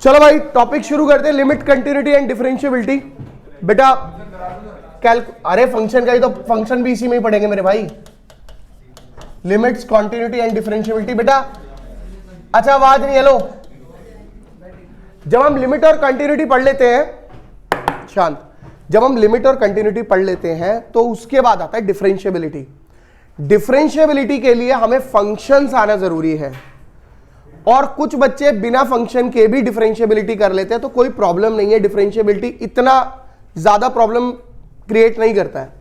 चलो भाई टॉपिक शुरू करते हैं, लिमिट, कंटिन्यूटी एंड डिफरेंशिएबिलिटी। बेटा अरे फंक्शन का ही तो, फंक्शन भी इसी में ही पढ़ेंगे मेरे भाई, लिमिट्स, कंटिन्यूटी एंड डिफरेंशिएबिलिटी। बेटा अच्छा आवाज नहीं, हेलो। जब हम लिमिट और कंटिन्यूटी पढ़ लेते हैं, शांत, जब हम लिमिट और कंटिन्यूटी पढ़ लेते हैं तो उसके बाद आता है डिफरेंशिएबिलिटी। डिफरेंशिएबिलिटी के लिए हमें फंक्शंस आना जरूरी है, और कुछ बच्चे बिना फंक्शन के भी डिफरेंशिएबिलिटी कर लेते हैं, तो कोई प्रॉब्लम नहीं है। डिफरेंशिएबिलिटी इतना ज्यादा प्रॉब्लम क्रिएट नहीं करता है।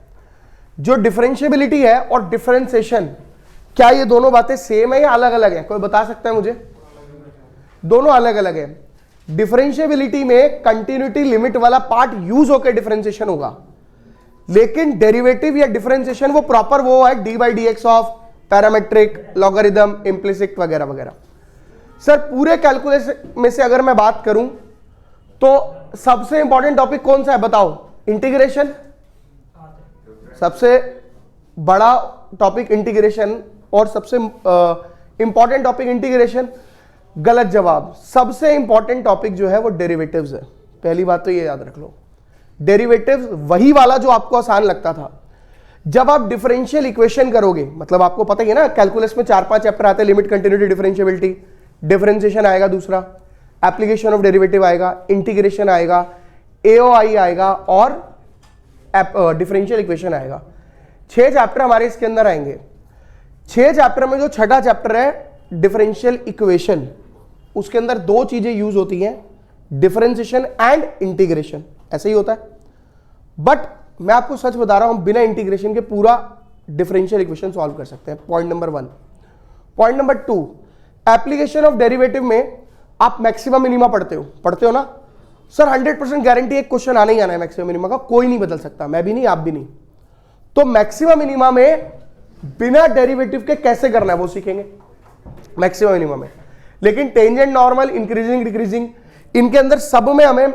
जो डिफरेंशिएबिलिटी है और डिफरेंशिएशन, क्या ये दोनों बातें सेम है या अलग अलग है? कोई बता सकता है मुझे? दोनों अलग अलग है। डिफरेंशिएबिलिटी में कंटिन्यूटी लिमिट वाला पार्ट यूज होकर डिफरेंशिएशन होगा, लेकिन डेरिवेटिव या डिफरेंशिएशन वो प्रॉपर वो है D by D x of parametric, logarithm, implicit वगैरह वगैरह। सर पूरे कैलकुलस में से अगर मैं बात करूं तो सबसे इंपॉर्टेंट टॉपिक कौन सा है बताओ? इंटीग्रेशन। सबसे बड़ा टॉपिक इंटीग्रेशन और सबसे इंपॉर्टेंट टॉपिक इंटीग्रेशन। गलत जवाब। सबसे इंपॉर्टेंट टॉपिक जो है वो डेरिवेटिव्स है। पहली बात तो ये याद रख लो, डेरिवेटिव्स वही वाला जो आपको आसान लगता था। जब आप डिफरेंशियल इक्वेशन करोगे, मतलब आपको पता ही है ना कैलकुलस में 4-5 चैप्टर आते हैं, लिमिट, कंटिन्यूटी, डिफरेंशिएबिलिटी। डिफरेंशिएशन आएगा, दूसरा एप्लीकेशन ऑफ डेरिवेटिव आएगा, इंटीग्रेशन आएगा, एओआई आएगा और डिफरेंशियल इक्वेशन आएगा। 6 चैप्टर हमारे इसके अंदर आएंगे। 6 चैप्टर में जो छठा चैप्टर है डिफरेंशियल इक्वेशन, उसके अंदर 2 चीजें यूज होती हैं, डिफरेंशिएशन एंड इंटीग्रेशन। ऐसे ही होता है, बट मैं आपको सच बता रहा हूं, बिना इंटीग्रेशन के पूरा डिफरेंशियल इक्वेशन सॉल्व कर सकते हैं। Point number 1। Point number 2, application of derivative में आप मैक्सिमम मिनिमा पढ़ते हो ना सर? 100% गारंटी एक क्वेश्चन आना ही आना है मैक्सिमम मिनिमा का, कोई नहीं बदल सकता, मैं भी नहीं, आप भी नहीं। तो मैक्सिमम मिनिमा में बिना डेरिवेटिव के कैसे करना है वो सीखेंगे मैक्सिमम मिनिमा में। लेकिन टेंजेंट, नॉर्मल, इंक्रीजिंग, डिक्रीजिंग, इनके अंदर सब में हमें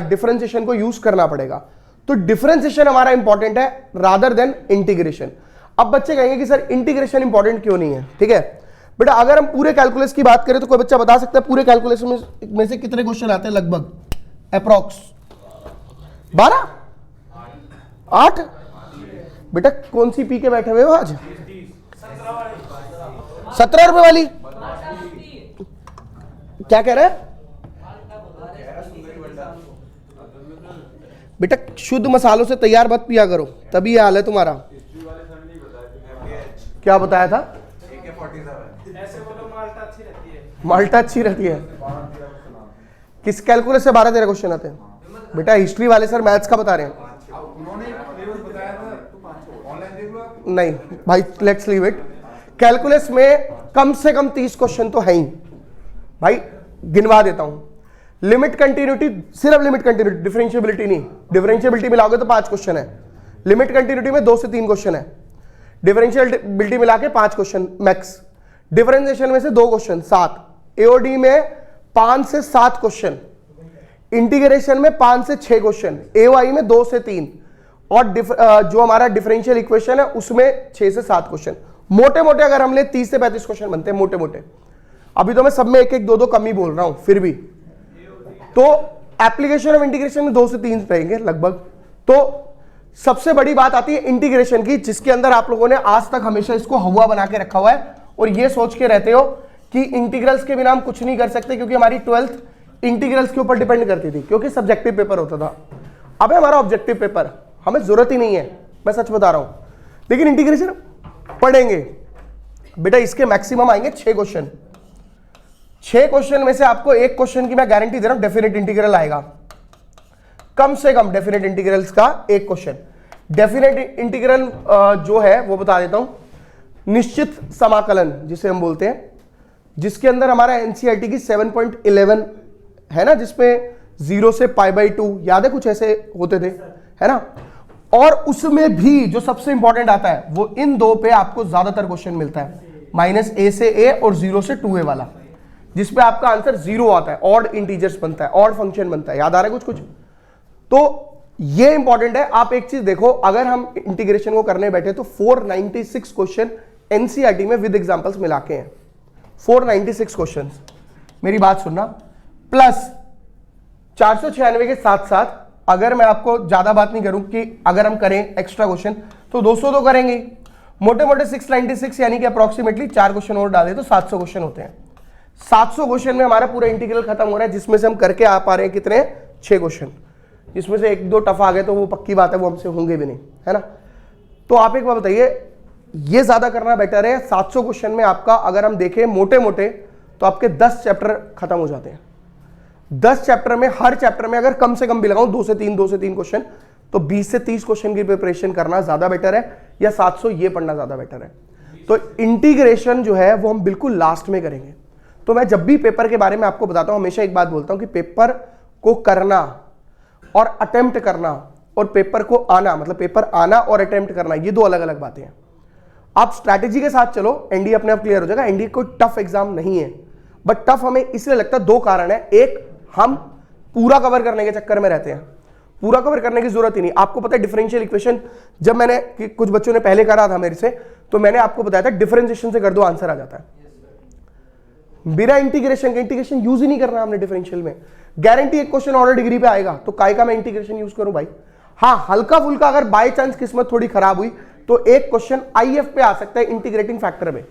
डिफरेंशिएशन को यूज करना पड़ेगा। तो डिफरेंशिएशन हमारा इंपॉर्टेंट है रादर देन इंटीग्रेशन। अब बच्चे कहेंगे कि सर इंटीग्रेशन इंपॉर्टेंट क्यों नहीं है? ठीक है बेटा, अगर हम पूरे कैलकुलस की बात करें तो कोई बच्चा बता सकता है पूरे कैलकुलस में से कितने क्वेश्चन आते हैं? लगभग अप्रॉक्स 12, 8। बेटा कौन सी पी के बैठे हुए हो आज? 17 रुपए वाली क्या कह रहे हैं बेटा? शुद्ध मसालों से तैयार मत पिया करो, तभी ये हाल है तुम्हारा। क्या बताया था? माल्टा अच्छी रहती है। किस कैलकुलस से 12-13 क्वेश्चन आते हैं? बेटा हिस्ट्री वाले सर मैथ्स का बता रहे हैं। नहीं भाई, लेट्स लीव इट। कैलकुलस में कम से कम 30 क्वेश्चन तो है ही भाई, गिनवा देता हूं। लिमिट, कंटिन्यूटी, सिर्फ लिमिट, कंटिन्यूटी, डिफरेंशिएबिलिटी नहीं। डिफरेंशिएबिलिटी मिलाओगे तो 5 क्वेश्चन है, लिमिट कंटिन्यूटी में 2 से 3 क्वेश्चन है, डिफरेंशिएबिलिटी मिला के 5 क्वेश्चन मैक्स, डिफरेंशिएशन में से 2 क्वेश्चन 7, एओडी में 5 से 7 क्वेश्चन, इंटीग्रेशन में 5 से 6 क्वेश्चन, एओआई में 2 से 3, और जो हमारा डिफरेंशियल इक्वेशन है उसमें 6 से 7 क्वेश्चन। मोटे मोटे अगर हम ले 30 से 35 क्वेश्चन बनते हैं मोटे मोटे। अभी तो मैं सब में 1-1, 2-2 कम ही बोल रहा हूं, फिर भी तो एप्लीकेशन ऑफ इंटीग्रेशन में 2 से 3 रहेंगे लगभग। तो सबसे बड़ी बात आती है इंटीग्रेशन की, जिसके अंदर आप लोगों ने आज तक हमेशा इसको हवा बना के रखा हुआ है और ये सोच के रहते हो कि इंटीग्रल्स के बिना हम कुछ नहीं कर सकते, क्योंकि हमारी 12th इंटीग्रल्स के ऊपर डिपेंड करती थी, क्योंकि सब्जेक्टिव पेपर होता था। अब हमारा ऑब्जेक्टिव पेपर, हमें जरूरत ही नहीं है, मैं सच बता रहा हूं। लेकिन इंटीग्रेशन पढ़ेंगे बेटा, इसके मैक्सिमम आएंगे 6 क्वेश्चन। 6 क्वेश्चन में से आपको 1 क्वेश्चन की मैं गारंटी दे रहा हूं डेफिनेट इंटीग्रल आएगा, कम से कम डेफिनेट इंटीग्रल्स का 1 क्वेश्चन। डेफिनेट इंटीग्रल जो है वो बता देता हूं, निश्चित समाकलन जिसे हम बोलते हैं, जिसके अंदर हमारा एनसीईआरटी की 7.11 है ना, जिसमें 0 से π/2 याद है, कुछ ऐसे होते थे है ना। और उसमें भी जो सबसे इंपॉर्टेंट आता है वो इन 2 पे आपको ज्यादातर क्वेश्चन मिलता है, -a से a और 0 से 2a वाला, जिसपे आपका आंसर 0 आता है, ऑड इंटीजर्स बनता है, ऑड फंक्शन बनता है। याद आ रहा है कुछ? तो ये इंपॉर्टेंट है। आप एक चीज देखो, अगर हम इंटीग्रेशन को करने बैठे तो 496 क्वेश्चन एनसीईआरटी में विद एग्जांपल्स मिला के हैं। 496 क्वेश्चंस। मेरी बात सुनना, प्लस 496 के साथ साथ अगर मैं आपको ज्यादा बात नहीं करूं कि अगर हम करें एक्स्ट्रा क्वेश्चन तो 200 तो करेंगे, मोटे मोटे 696 यानी कि अप्रोक्सीमेटली 4 क्वेश्चन और डाले तो 700 क्वेश्चन होते हैं। 700 क्वेश्चन में हमारा पूरा इंटीग्रल खत्म हो रहा है, जिसमें से हम करके आ पा रहे हैं कितने, 6 क्वेश्चन, जिसमें से 1-2 टफ आ गए तो वो पक्की बात है, वो हमसे होंगे भी नहीं, है ना। तो आप एक बार बताइए, ये ज्यादा करना बेटर है। 700 क्वेश्चन में आपका अगर हम देखें मोटे मोटे तो आपके 10 चैप्टर खत्म हो जाते हैं। 10 चैप्टर में हर चैप्टर में अगर कम से कम भी लगाऊं 2 से 3 क्वेश्चन, तो 20 से 30 क्वेश्चन की प्रिपरेशन करना ज्यादा बेटर है, या 700 ये पढ़ना ज्यादा बेटर है। तो इंटीग्रेशन जो है वो हम बिल्कुल लास्ट में करेंगे। तो मैं जब भी पेपर के बारे में आपको बताता हूं हमेशा एक बात बोलता हूं कि पेपर को करना और अटेम्प्ट करना और पेपर को आना, मतलब पेपर आना और अटेम्प्ट करना, ये 2 अलग अलग बातें हैं। आप स्ट्रैटेजी के साथ चलो, एनडीए अपने आप क्लियर हो जाएगा। एनडीए कोई टफ एग्जाम नहीं है, बट टफ हमें इसलिए लगता है, 2 कारण है। एक, हम पूरा कवर करने के चक्कर में रहते हैं, पूरा कवर करने की जरूरत ही नहीं। आपको पता है डिफरेंशियल इक्वेशन, जब मैंने कुछ बच्चों ने पहले करा था मेरे से, तो मैंने आपको बताया था डिफरेंशिएशन से कर दो आंसर आ जाता है, बिना इंटीग्रेशन के। इंटीग्रेशन यूज ही नहीं करना हमने डिफरेंशियल में। गारंटी एक क्वेश्चन ऑर्डर डिग्री पे आएगा, तो काय का मैं इंटीग्रेशन यूज करूं भाई। हाँ, हल्का फुल्का अगर बाय चांस किस्मत थोड़ी खराब हुई तो एक क्वेश्चन आईएफ पे आ सकता है इंटीग्रेटिंग फैक्टर में,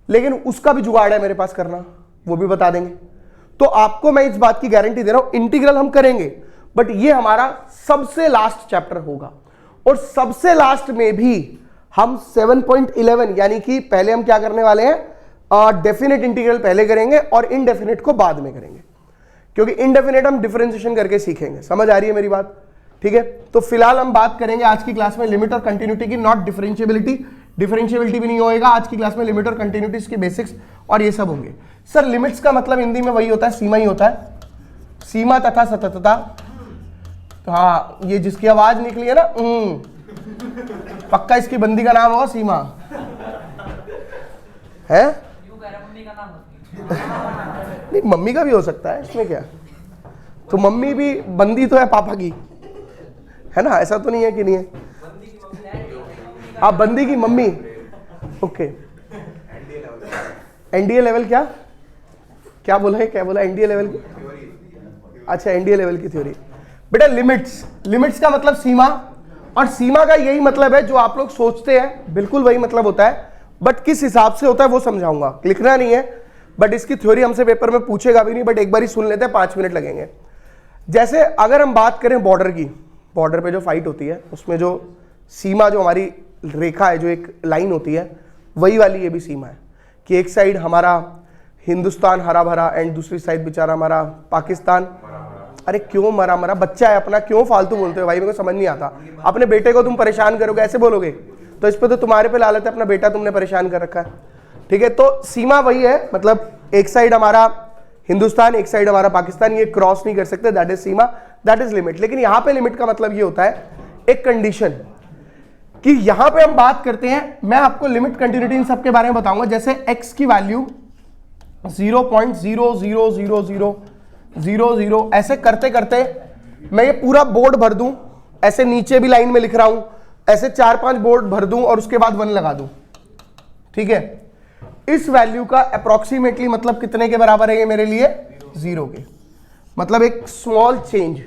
लेकिन उसका भी जुगाड़ है मेरे पास करना, वो भी बता देंगे। तो आपको मैं इस बात की गारंटी दे रहा हूं, इंटीग्रल हम करेंगे, बट ये हमारा सबसे लास्ट चैप्टर होगा। और सबसे लास्ट में भी हम 7.11 यानी कि पहले हम क्या करने वाले हैं, डेफिनेट इंटीग्रल पहले करेंगे और इनडेफिनेट को बाद में करेंगे, क्योंकि इनडेफिनेट हम डिफरेंशिएशन करके सीखेंगे। समझ आ रही है मेरी बात, ठीक है। तो फिलहाल हम बात करेंगे आज की क्लास में लिमिट और कंटिन्यूटी की, नॉट डिफरेंशिएबिलिटी। डिफरेंशिएबिलिटी भी नहीं होएगा आज की क्लास में, लिमिट और कंटिन्यूटी के बेसिक्स और ये सब होंगे। सर लिमिट्स का मतलब हिंदी में वही होता है, सीमा ही होता है, सीमा तथा सततता। तो हाँ, ये जिसकी आवाज निकली है ना, पक्का इसकी बंदी का नाम होगा सीमा, है? नहीं, मम्मी का भी हो सकता है, इसमें क्या। तो मम्मी भी बंदी तो है पापा की, है ना, ऐसा तो नहीं है कि नहीं है। आप बंदी की मम्मी, ओके। एनडीए लेवल क्या बोला है, क्या बोला एनडीए लेवल की? अच्छा, एनडीए लेवल की थ्योरी। बेटा लिमिट्स का मतलब सीमा, और सीमा का यही मतलब है जो आप लोग सोचते हैं, बिल्कुल वही मतलब होता है, बट किस हिसाब से होता है वो समझाऊंगा, लिखना नहीं है। बट इसकी थ्योरी हमसे पेपर में पूछेगा भी नहीं, बट एक बार ही सुन लेते हैं, 5 मिनट लगेंगे। जैसे अगर हम बात करें बॉर्डर की, बॉर्डर पे जो फाइट होती है उसमें जो सीमा, जो हमारी रेखा है, जो एक लाइन होती है, वही वाली ये भी सीमा है कि एक साइड हमारा हिंदुस्तान हरा भरा एंड दूसरी साइड बेचारा हमारा पाकिस्तान। अरे क्यों मरा मरा, बच्चा है अपना, क्यों फालतू बोलते हो भाई, मेरे को समझ नहीं आता। अपने बेटे को तुम परेशान करोगे, ऐसे बोलोगे, तो इस पे तो तुम्हारे पे लालच है, अपना बेटा तुमने परेशान कर रखा है, ठीक है। तो सीमा वही है, मतलब एक साइड हमारा हिंदुस्तान, एक साइड हमारा पाकिस्तान, ये क्रॉस नहीं कर सकते, that is Seema, that is limit. लेकिन यहां पे लिमिट का मतलब ये होता है एक कंडीशन, कि यहां पे हम बात करते हैं, मैं आपको लिमिट कंटिन्यूटी इन सब के बारे में बताऊंगा। जैसे x की वैल्यू 0.00000 ऐसे करते करते मैं ये पूरा बोर्ड भर दूं, ऐसे नीचे भी लाइन में लिख रहा हूं, ऐसे 4-5 बोर्ड भर दूं और उसके बाद 1 लगा दूं, ठीक है। इस वैल्यू का अप्रोक्सीमेटली मतलब कितने के बराबर है ये मेरे लिए, 0 के, मतलब एक स्मॉल चेंज,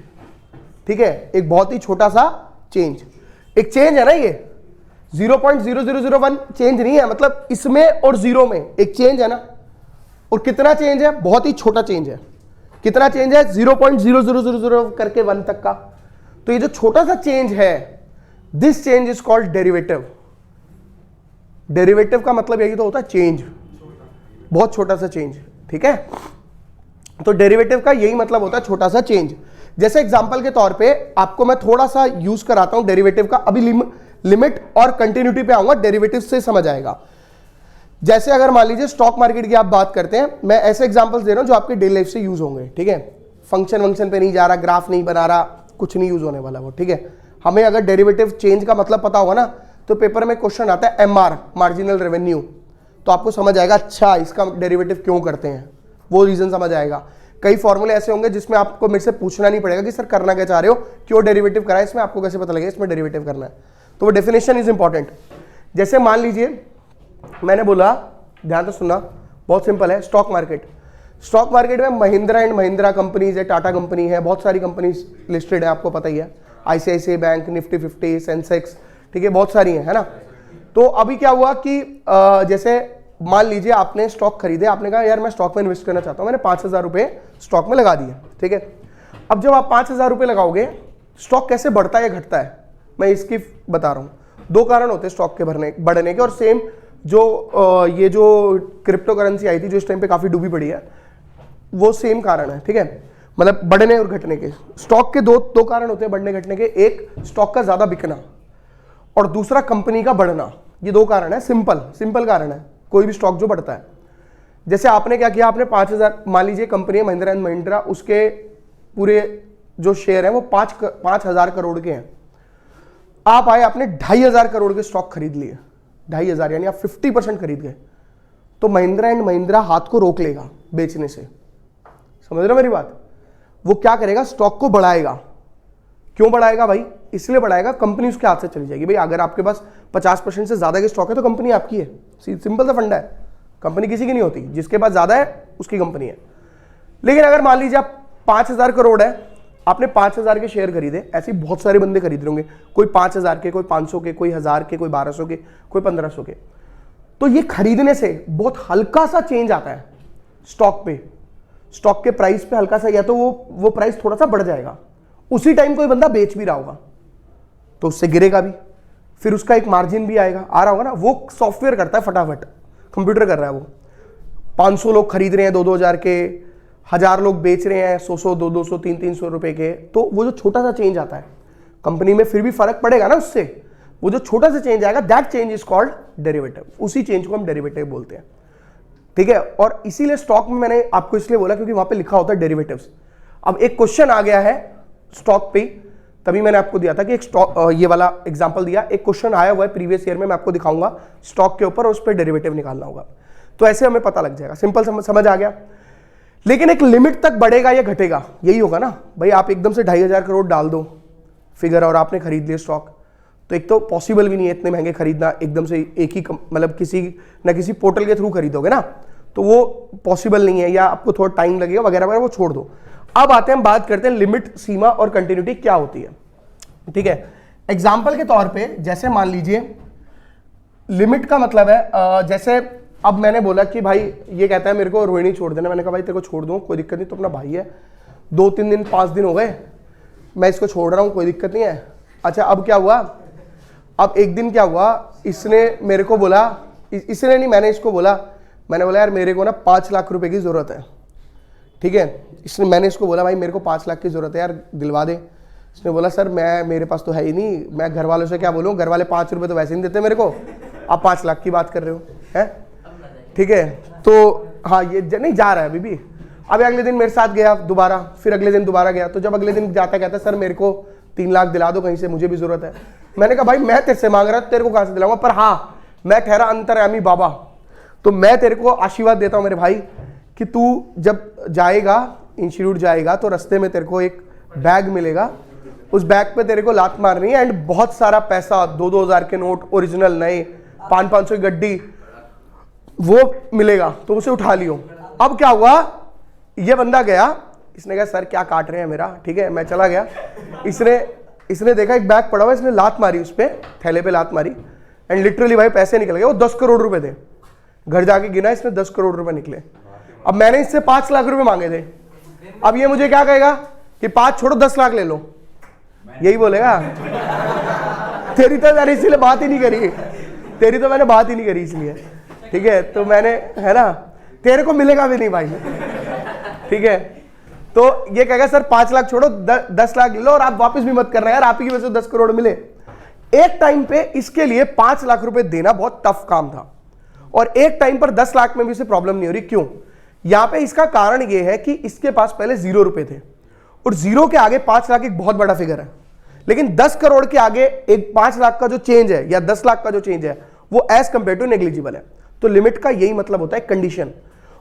ठीक है, एक बहुत ही छोटा सा चेंज, एक चेंज है ना ये, 0.0001 चेंज नहीं है, मतलब इसमें और 0 में एक चेंज है ना। और कितना चेंज है, बहुत ही छोटा चेंज है। कितना चेंज है, 0.0000 करके 1 तक का। तो ये जो छोटा सा चेंज है, this change is called derivative. Derivative का मतलब यही तो होता है चेंज, बहुत छोटा सा चेंज, ठीक है। तो डेरिवेटिव का यही मतलब होता है छोटा सा चेंज। जैसे एग्जांपल के तौर पे आपको मैं थोड़ा सा यूज कराता हूं डेरिवेटिव का, अभी लिमिट और कंटिन्यूटी पे आऊंगा, डेरिवेटिव से समझ आएगा। जैसे अगर मान लीजिए स्टॉक मार्केट की आप बात करते हैं, मैं ऐसे एग्जांपल्स दे रहा हूं जो आपके डेली लाइफ से यूज होंगे, ठीक है। फंक्शन पे नहीं जा रहा, ग्राफ नहीं बना रहा, कुछ नहीं यूज होने वाला वो, ठीक है। हमें अगर डेरिवेटिव चेंज का मतलब पता होगा ना, तो पेपर में क्वेश्चन आता है MR, मार्जिनल रेवेन्यू, तो आपको समझ आएगा अच्छा इसका डेरिवेटिव क्यों करते हैं, वो रीजन समझ आएगा। कई फॉर्मूले ऐसे होंगे जिसमें आपको मेरे से पूछना नहीं पड़ेगा कि सर करना क्या चाह रहे हो, क्यों डेरिवेटिव करा है, इसमें आपको कैसे पता लगेगा इसमें डेरिवेटिव करना है। तो वो डेफिनेशन इज इंपॉर्टेंट। जैसे मान लीजिए मैंने बोला, ध्यान से सुनना, बहुत सिंपल है, स्टॉक मार्केट। स्टॉक मार्केट में महिंद्रा एंड महिंद्रा कंपनीज है, टाटा कंपनी है, बहुत सारी कंपनीज लिस्टेड है, आपको पता ही है, आईसीआईसीआई बैंक, निफ्टी 50, सेंसेक्स, ठीक है, बहुत सारी है ना। तो अभी क्या हुआ कि जैसे मान लीजिए आपने स्टॉक खरीदे, आपने कहा यार मैं स्टॉक में इन्वेस्ट करना चाहता हूं, मैंने 5,000 रुपए स्टॉक में लगा दिए, ठीक है। अब जब आप 5,000 रुपए लगाओगे, स्टॉक कैसे बढ़ता है या घटता है, मैं इसकी बता रहा हूं। दो कारण होते हैं स्टॉक के बढ़ने के, और सेम जो ये जो क्रिप्टो करेंसी आई थी जो इस टाइम पे काफी डूबी पड़ी है, वो सेम कारण है, ठीक है, मतलब बढ़ने और घटने के। स्टॉक के दो कारण होते हैं बढ़ने घटने के, एक स्टॉक का ज्यादा बिकना और दूसरा कंपनी का बढ़ना। ये दो कारण है, सिंपल कारण है कोई भी स्टॉक जो बढ़ता है। जैसे आपने क्या किया, आपने 5,000, मान लीजिए कंपनी है महिंद्रा एंड महिंद्रा, उसके पूरे जो शेयर है वो 5,000 करोड़ के हैं। आप आए, आपने 2,500 करोड़ के स्टॉक खरीद लिए, 2,500 यानी आप 50% खरीद गए, तो महिंद्रा एंड महिंद्रा हाथ को रोक लेगा बेचने से। समझ रहे हो मेरी बात? वो क्या करेगा, स्टॉक को बढ़ाएगा। क्यों बढ़ाएगा भाई? इसलिए बढ़ाएगा, कंपनी उसके हाथ से चली जाएगी। भाई अगर आपके पास 50% से ज्यादा के स्टॉक है तो कंपनी आपकी है, सिंपल सा फंडा है, कंपनी किसी की नहीं होती, जिसके पास ज्यादा है उसकी कंपनी है। लेकिन अगर मान लीजिए आप 5,000 करोड़ है, आपने 5,000 के शेयर खरीदे, ऐसे बहुत सारे बंदे खरीद रहे होंगे, कोई 5,000 के, कोई 500 के, कोई 1,000 के, कोई 1,200 के, कोई 1,500 के। तो ये खरीदने से बहुत हल्का सा चेंज आता है स्टॉक पे, स्टॉक के प्राइस पे हल्का सा, या तो वो प्राइस थोड़ा सा बढ़ जाएगा, उसी टाइम कोई बंदा बेच भी रहा होगा तो उससे गिरेगा भी, फिर उसका एक मार्जिन भी आएगा, आ रहा होगा ना। वो सॉफ्टवेयर करता है फटाफट, कंप्यूटर कर रहा है वो। 500 लोग खरीद रहे हैं 2,000 के, 1,000 लोग बेच रहे हैं 100, 200, 300 रुपए के, तो वो जो छोटा सा चेंज आता है कंपनी में, फिर भी फर्क पड़ेगा ना उससे, वो जो छोटा सा चेंज आएगा, that change is called derivative. उसी चेंज को हम डेरिवेटिव बोलते हैं, ठीक है। और इसीलिए स्टॉक में मैंने आपको इसलिए बोला क्योंकि वहां पे लिखा होता है डेरिवेटिव्स। अब एक क्वेश्चन आ गया है स्टॉक पे, तभी मैंने आपको दिया था कि एक स्टॉक, ये वाला एग्जांपल दिया, एक क्वेश्चन आया हुआ है प्रीवियस ईयर में, मैं आपको दिखाऊंगा स्टॉक के ऊपर, और उस पर डेरिवेटिव निकालना होगा, तो ऐसे हमें पता लग जाएगा। सिंपल समझ आ गया। लेकिन एक लिमिट तक बढ़ेगा या घटेगा, यही होगा ना भाई। आप एकदम से 2,500 करोड़ डाल दो फिगर और आपने खरीद लिया स्टॉक, तो एक तो पॉसिबल भी नहीं है इतने महंगे खरीदना एकदम से, एक ही मतलब किसी न किसी पोर्टल के थ्रू खरीदोगे ना, तो वो पॉसिबल नहीं है, या आपको थोड़ा टाइम लगेगा वगैरह वगैरह, वो छोड़ दो। अब आते हैं, हम बात करते हैं लिमिट, सीमा और कंटिन्यूटी क्या होती है, ठीक है। एग्जाम्पल के तौर पे जैसे मान लीजिए लिमिट का मतलब है, जैसे अब मैंने बोला कि भाई ये कहता है मेरे को रोहिणी छोड़ देना, मैंने कहा भाई तेरे को छोड़ दूं, कोई दिक्कत नहीं, तो अपना भाई है, 2-3 दिन 5 दिन हो गए मैं इसको छोड़ रहा हूं, कोई दिक्कत नहीं है। अच्छा अब क्या हुआ, अब एक दिन क्या हुआ, इसने मेरे को बोला, इसने नहीं मैंने इसको बोला, मैंने बोला यार मेरे को ना 5 लाख रुपए की जरूरत है, ठीक है। इसने, मैंने इसको बोला भाई मेरे को 5 लाख की जरूरत है यार, दिलवा दे। इसने बोला सर मेरे पास तो है ही नहीं, मैं घर वालों से क्या बोलूँ, घर वाले 5 रुपए तो वैसे नहीं देते मेरे को, आप 5 लाख की बात कर रहे हो, है, ठीक है। तो हाँ ये नहीं जा रहा है अभी भी। अब अगले दिन मेरे साथ गया दोबारा, फिर अगले दिन दोबारा गया, तो जब अगले दिन जाता कहता सर मेरे को 3 लाख दिला दो कहीं से, मुझे भी जरूरत है। मैंने कहा भाई मैं तेरे से मांग रहा हूं, तेरे को कहां से दिलाऊंगा, पर हाँ मैं ठहरा अंतर्यामी बाबा, तो मैं तेरे को आशीर्वाद देता हूं मेरे भाई कि तू जब जाएगा इंस्टीट्यूट जाएगा तो रास्ते में तेरे को एक बैग मिलेगा, उस बैग पे तेरे को लात मारनी है, एंड बहुत सारा पैसा, 2-2 हज़ार के नोट ओरिजिनल नए, 500-500 की गड्डी, वो मिलेगा, तो उसे उठा लियो। अब क्या हुआ, ये बंदा गया, इसने कहा सर क्या काट रहे हैं मेरा, ठीक है, मैं चला गया। इसने देखा एक बैग पड़ा हुआ, इसने लात मारी उस पे, थैले पे लात मारी, एंड लिटरली भाई पैसे निकल गए, वो 10 करोड़ रुपए थे। घर जाके गिना, इसने 10 करोड़ रुपए निकले। अब मैंने इससे 5 लाख रुपए मांगे थे, अब ये मुझे क्या कहेगा कि 5 छोड़ो 10 लाख ले लो, यही बोलेगा। तेरी तो मैंने इसीलिए बात ही नहीं करी, तेरी तो मैंने बात ही नहीं करी इसलिए, ठीक है। तो मैंने, है ना, तेरे को मिलेगा भी नहीं भाई, ठीक है। तो ये कहेगा सर 5 लाख छोड़ो 10 लाख ले लो, और आप वापस भी मत करना यार, आप ही की वजह से 10 करोड़ मिले। एक टाइम पे इसके लिए 5 लाख रुपए देना बहुत टफ काम था, और एक टाइम पर 10 लाख में भी इसे प्रॉब्लम नहीं हो रही। क्यों? यहां पे इसका कारण यह है कि इसके पास पहले 0 रुपए थे, और 0 के आगे 5 लाख एक बहुत बड़ा फिगर है, लेकिन 10 करोड़ के आगे एक 5 लाख का जो चेंज है या 10 लाख का जो चेंज है वो एज कंपेयर टू नेग्लिजिबल है। तो लिमिट का यही मतलब होता है कंडीशन,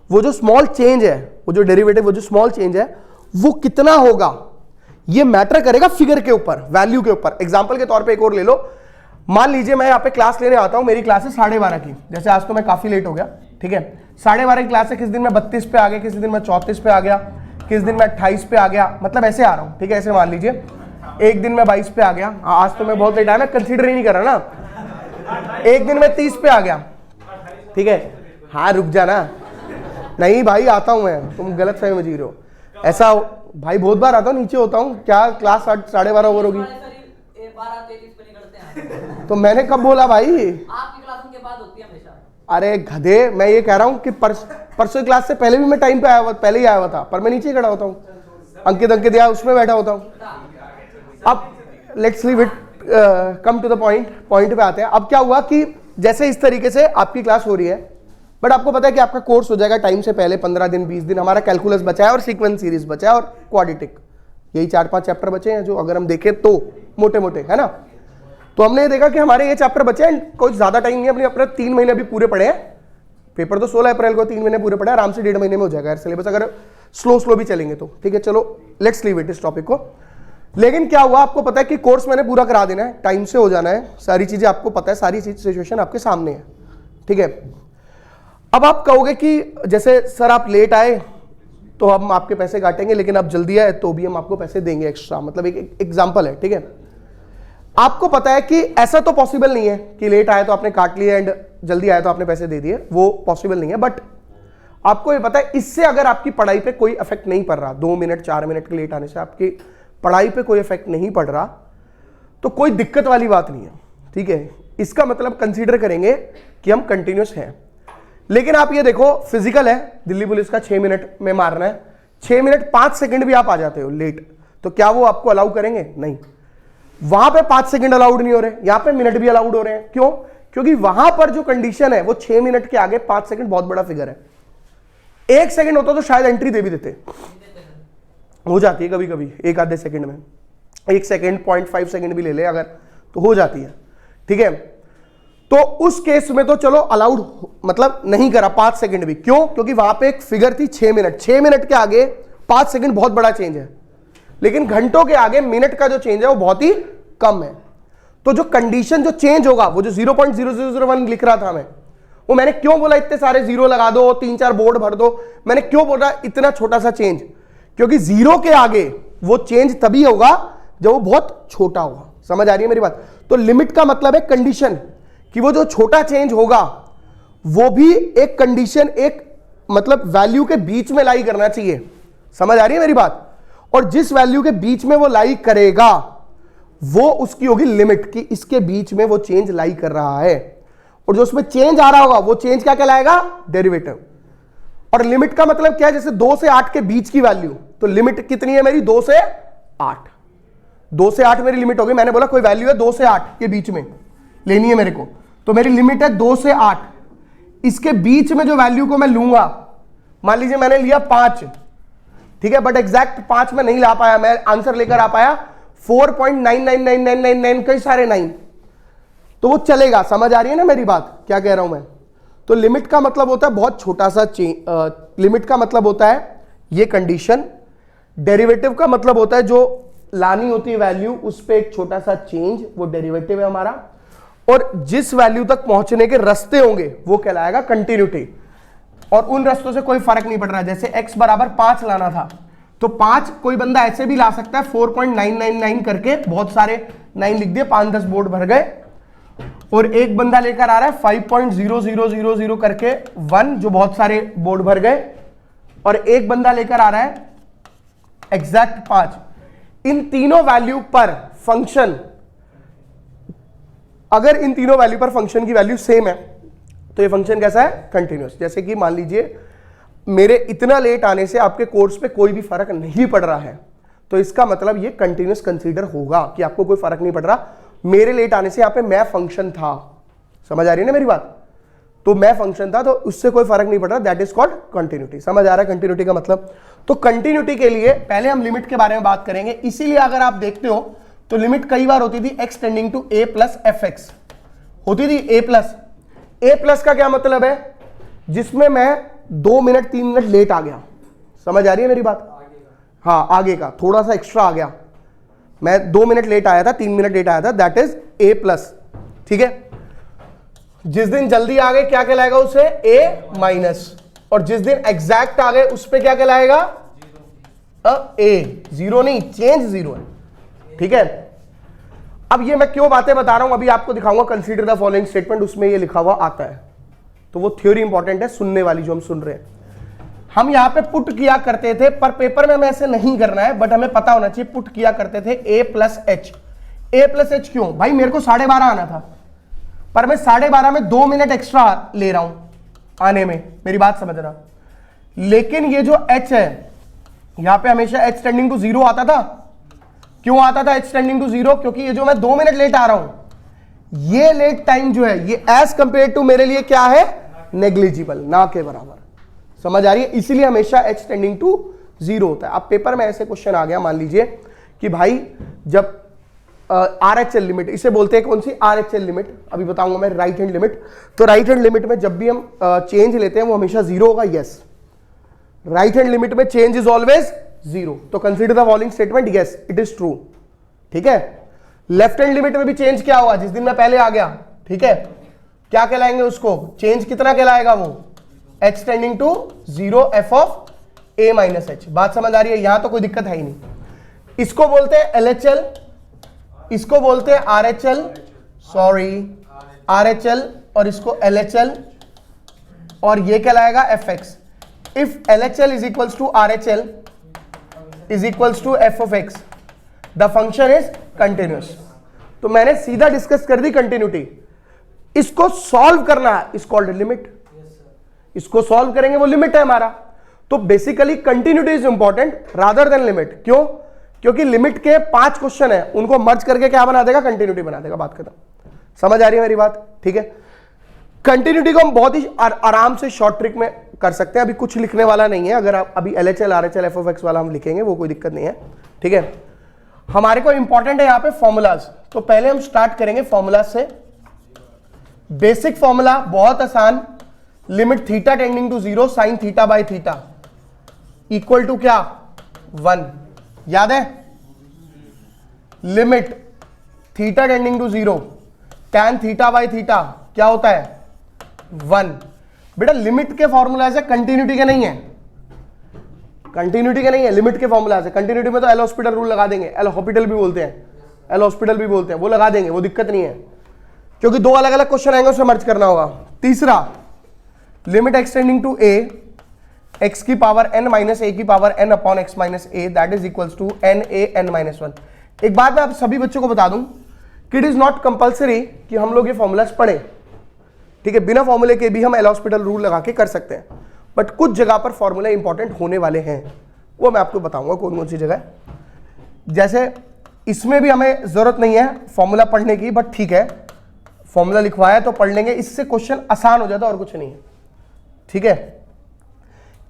वो जो स्मॉल चेंज है, वो जो डेरिवेटिव, वो जो स्मॉल चेंज है वो कितना होगा, ये मैटर करेगा फिगर के ऊपर, वैल्यू के ऊपर। एग्जांपल के तौर पे एक और ले लो, मान लीजिए मैं यहाँ पे क्लास लेने आता हूं, मेरी क्लास है 12:30 की, जैसे आज तो मैं काफी लेट हो गया, ठीक है, 12:30 की क्लास है, किस दिन मैं 32 पे आ गया, किसी दिन मैं 34 पे आ गया, किस दिन मैं 28 पे आ गया, मतलब ऐसे आ रहा हूँ, ठीक है। ऐसे मान लीजिए एक दिन मैं 22 पे आ गया, आज तो मैं बहुत लेट आया, मैं कंसीडर ही नहीं कर रहा ना। एक दिन मैं 30 पे आ गया, ठीक है। हाँ रुक जा ना, नहीं भाई आता हूं मैं, तुम गलत फहमी में जी रहे हो। ऐसा भाई बहुत बार आता हूँ, नीचे होता हूँ, क्या क्लास 12:30 ओवर होगी, तो मैंने कब बोला भाई, आपकी क्लास उनके बाद होती है हमेशा। अरे गधे, मैं ये कह रहा हूँ कि परसों क्लास से पहले भी मैं टाइम पे आया हुआ, पहले ही आया हुआ था, पर मैं नीचे खड़ा होता हूँ, अंकित या उसमें बैठा होता हूँ। अब let's leave it, come to the point पे आते हैं। अब क्या हुआ कि जैसे इस तरीके से आपकी क्लास हो रही है, बट आपको पता है कि आपका कोर्स हो जाएगा टाइम से पहले 15 दिन 20 दिन। हमारा कैलकुलस बचा है और सीक्वेंस सीरीज बचा है और क्वाड्रेटिक, यही 4-5 चैप्टर बचे हैं जो अगर हम देखें तो मोटे मोटे, है ना। तो हमने ये देखा कि हमारे ये चैप्टर बचे हैं, कोई ज्यादा टाइम नहीं है, अपने 3 महीने अभी पूरे पड़े हैं। पेपर तो 16 अप्रैल को, 3 महीने पूरे पड़े, आराम से 1.5 महीने में हो जाएगा सिलेबस, अगर स्लो भी चलेंगे तो, ठीक है। चलो लेट्स लीव इट इस टॉपिक को। लेकिन क्या हुआ, आपको पता है कि कोर्स मैंने पूरा करा देना है, टाइम से हो जाना है, सारी चीजें आपको पता है, सारी सिचुएशन आपके सामने है, ठीक है। अब आप कहोगे कि जैसे सर आप लेट आए तो हम आपके पैसे काटेंगे, लेकिन आप जल्दी आए तो भी हम आपको पैसे देंगे एक्स्ट्रा, मतलब एक एग्जांपल है, ठीक है। आपको पता है कि ऐसा तो पॉसिबल नहीं है कि लेट आए तो आपने काट लिया एंड जल्दी आए तो आपने पैसे दे दिए, वो पॉसिबल नहीं है। बट आपको ये पता है इससे अगर आपकी पढ़ाई पे कोई इफेक्ट नहीं पड़ रहा, 2 मिनट 4 मिनट के लेट आने से आपकी पढ़ाई पे कोई इफेक्ट नहीं पड़ रहा, तो कोई दिक्कत वाली बात नहीं है, ठीक है। इसका मतलब कंसीडर करेंगे कि हम कंटिन्यूस हैं। लेकिन आप ये देखो, फिजिकल है, दिल्ली पुलिस का 6 मिनट में मारना है, 6 मिनट 5 सेकंड भी आप आ जाते हो लेट, तो क्या वो आपको अलाउ करेंगे? नहीं। वहां पे 5 सेकंड अलाउड नहीं हो रहे, यहां पे मिनट भी अलाउड हो रहे हैं। क्यों? क्योंकि वहां पर जो कंडीशन है वो 6 मिनट के आगे 5 सेकंड बहुत बड़ा फिगर है। 1 सेकंड होता तो शायद एंट्री दे भी देते, हो जाती है कभी कभी, एक आधे सेकंड में, 1 सेकंड 0.5 सेकंड भी ले ले अगर, तो हो जाती है, ठीक है। तो उस केस में तो चलो अलाउड, मतलब नहीं करा 5 सेकंड भी। क्यों? क्योंकि वहां पे एक फिगर थी 6 मिनट, 6 मिनट के आगे 5 सेकंड बहुत बड़ा चेंज है, लेकिन घंटों के आगे मिनट का जो चेंज है वो बहुत ही कम है। तो जो कंडीशन जो चेंज होगा, वो जो 0.0001 लिख रहा था मैं, वो मैंने क्यों बोला इतने सारे जीरो लगा दो, 3-4 बोर्ड भर दो, मैंने क्यों बोला इतना छोटा सा चेंज? क्योंकि जीरो के आगे वो चेंज तभी होगा जब वो बहुत छोटा होगा। समझ आ रही है मेरी बात? तो लिमिट का मतलब है कंडीशन, कि वो जो छोटा चेंज होगा वो भी एक कंडीशन, एक मतलब वैल्यू के बीच में लाई करना चाहिए। समझ आ रही है मेरी बात? और जिस वैल्यू के बीच में वो लाई करेगा वो उसकी होगी लिमिट, कि इसके बीच में वो चेंज लाई कर रहा है, और जो उसमें चेंज आ रहा होगा वो चेंज क्या कहलाएगा? डेरिवेटिव। और लिमिट का मतलब क्या है? जैसे 2 से 8 के बीच की वैल्यू, तो लिमिट कितनी है मेरी? 2 से 8। 2 से 8 मेरी लिमिट होगी। मैंने बोला कोई वैल्यू है 2 से 8 के बीच में लेनी है मेरे को, तो मेरी लिमिट है 2 से 8। इसके बीच में जो वैल्यू को मैं लूंगा, मान लीजिए मैंने लिया 5, ठीक है, बट एग्जैक्ट 5 में नहीं ला पाया, मैं आंसर लेकर आ पाया 4.999999 कई सारे 9, तो वो चलेगा। समझ आ रही है ना मेरी बात, क्या कह रहा हूं मैं? तो लिमिट का मतलब होता है बहुत छोटा सा लिमिट का मतलब होता है ये कंडीशन। डेरिवेटिव का मतलब होता है जो लानी होती है वैल्यू, उस पर एक छोटा सा चेंज, वो डेरिवेटिव है हमारा। और जिस वैल्यू तक पहुंचने के रास्ते होंगे वो कहलाएगा कंटिन्यूटी, और उन रास्तों से कोई फर्क नहीं पड़ रहा। जैसे x बराबर 5 लाना था, तो 5 कोई बंदा ऐसे भी ला सकता है 4.999 करके, बहुत सारे 9 लिख दिए, 5-10 बोर्ड भर गए। और एक बंदा लेकर आ रहा है 5.0000 करके 1, जो बहुत सारे बोर्ड भर गए। और एक बंदा लेकर आ रहा है एग्जैक्ट 5। इन तीनों वैल्यू पर फंक्शन, अगर इन तीनों वैल्यू पर फंक्शन की वैल्यू सेम है तो ये फंक्शन कैसा है? कंटिन्यूअस। जैसे कि मान लीजिए मेरे इतना लेट आने से आपके कोर्स पे कोई भी फर्क नहीं पड़ रहा है, तो इसका मतलब ये कंटिन्यूअस कंसीडर होगा कि आपको कोई फर्क नहीं पड़ रहा। मेरे लेट आने से यहां पे मैं फंक्शन था, समझ आ रही है ना मेरी बात? तो मैं फंक्शन था, तो उससे कोई फर्क नहीं पड़ रहा, दैट इज कॉल्ड कंटिन्यूटी। समझ आ रहा है कंटिन्यूटी का मतलब? तो कंटिन्यूटी के लिए पहले हम लिमिट के बारे में बात करेंगे। इसीलिए अगर आप देखते हो तो लिमिट कई बार होती थी x tending to a plus fx, होती थी a प्लस। a प्लस का क्या मतलब है? जिसमें मैं 2 मिनट 3 मिनट लेट आ गया। समझ आ रही है मेरी बात? हाँ, आगे का थोड़ा सा एक्स्ट्रा आ गया, मैं 2 मिनट लेट आया था, 3 मिनट लेट आया था, दैट इज a प्लस, ठीक है। जिस दिन जल्दी आ गए क्या कहलाएगा उसे ए माइनस, और जिस दिन एग्जैक्ट आ गए उस पे क्या कहलाएगा ए, जीरो नहीं, चेंज जीरो है, ठीक है। अब ये मैं क्यों बातें बता रहा हूं, अभी आपको दिखाऊंगा कंसीडर द फॉलोइंग स्टेटमेंट, उसमें ये लिखा हुआ आता है, तो वो थ्योरी इंपॉर्टेंट है सुनने वाली जो हम सुन रहे हैं। हम यहां पे पुट किया करते थे, पर पेपर में हमें ऐसे नहीं करना है, बट हमें पता होना चाहिए पुट किया करते थे ए प्लस एच। ए प्लस एच क्यों भाई, मेरे को 12:30 आना था, पर मैं 12:30 में 2 मिनट एक्स्ट्रा ले रहा हूं आने में, मेरी बात समझना। लेकिन ये जो h है यहां पे हमेशा h टेंडिंग टू 0 आता था। क्यों आता था h टेंडिंग टू 0? क्योंकि ये जो मैं 2 मिनट लेट आ रहा हूं, ये लेट टाइम जो है ये एज कंपेयर टू मेरे लिए क्या है, नेग्लिजिबल, ना के बराबर। समझ आ रही है? इसीलिए हमेशा h टेंडिंग टू 0 होता है। अब पेपर में ऐसे क्वेश्चन आ गया, मान लीजिए कि भाई जब RHL लिमिट, इसे बोलते हैं कौन सी, RHL लिमिट, अभी बताऊंगा मैं, राइट हैंड लिमिट। तो राइट हैंड लिमिट में जब भी हम चेंज लेते हैं वो हमेशा 0 होगा, यस। राइट हैंड लिमिट में चेंज इज ऑलवेज 0, तो consider the following statement, yes it is true, ठीक है। लेफ्ट हैंड लिमिट में भी चेंज क्या हुआ, जिस दिन मैं पहले आ गया, ठीक है, क्या कहलाएंगे उसको, चेंज कितना कहलाएगा वो, h tending to 0 f of a minus h। बात समझ आ रही है? यहां तो कोई दिक्कत है ही नहीं। इसको बोलते हैं LHL, इसको बोलते हैं RHL, सॉरी RHL, और इसको LHL, और ये कहलाएगा fx। If LHL is equals to RHL is equals to f of x, the function is continuous. तो मैंने सीधा डिस्कस कर दी कंटिन्यूटी। इसको सॉल्व करना है, इज कॉल्ड लिमिट। इसको सॉल्व करेंगे, वो लिमिट है हमारा। तो basically continuity is important rather than limit. क्यों? क्योंकि लिमिट के 5 क्वेश्चन है, उनको मर्ज करके क्या बना देगा, कंटिन्यूटी बना देगा। बात खत्म। समझ आ रही है मेरी बात? ठीक है। कंटिन्यूटी को हम बहुत ही आराम से शॉर्ट ट्रिक में कर सकते हैं, अभी कुछ लिखने वाला नहीं है। अगर आप अभी LHL RHL f of x वाला हम लिखेंगे, वो कोई दिक्कत नहीं है, ठीक है। हमारे को इंपॉर्टेंट है यहाँ पे फॉर्मूलाज। तो पहले हम स्टार्ट करेंगे फॉर्मूला से। बेसिक फॉर्मूला बहुत आसान, limit theta tending to 0 sine theta by theta equal to क्या, 1। याद है? Limit theta tending to 0 tan theta by theta क्या होता है, 1। बेटा लिमिट के फॉर्मूलाज है, कंटिन्यूटी के नहीं है। कंटिन्यूटी के नहीं है, लिमिट के फॉर्मूलाज है। कंटिन्यूटी में तो एल हॉस्पिटल रूल लगा देंगे, एल हॉस्पिटल भी बोलते हैं, एल हॉस्पिटल भी बोलते हैं, वो लगा देंगे, वो दिक्कत नहीं है, क्योंकि 2 अलग अलग क्वेश्चन आएंगे, उसे मर्ज करना होगा। तीसरा, limit x tending to a x की पावर n माइनस a की power n upon x minus a that is equals to n a n minus 1। एक बात मैं आप सभी बच्चों को बता दूं कि इट इज नॉट कंपल्सरी कि हम लोग ये फॉर्मूलाज पढ़ें, ठीक है। बिना फॉर्मूले के भी हम एल हॉस्पिटल रूल लगा के कर सकते हैं, बट कुछ जगह पर फॉर्मूले इंपॉर्टेंट होने वाले हैं, वो मैं आपको बताऊंगा कौन कौन सी जगह। जैसे इसमें भी हमें जरूरत नहीं है फॉर्मूला पढ़ने की, बट ठीक है, फॉर्मूला लिखवाया तो पढ़ लेंगे, इससे क्वेश्चन आसान हो जाता है और कुछ नहीं है, ठीक है।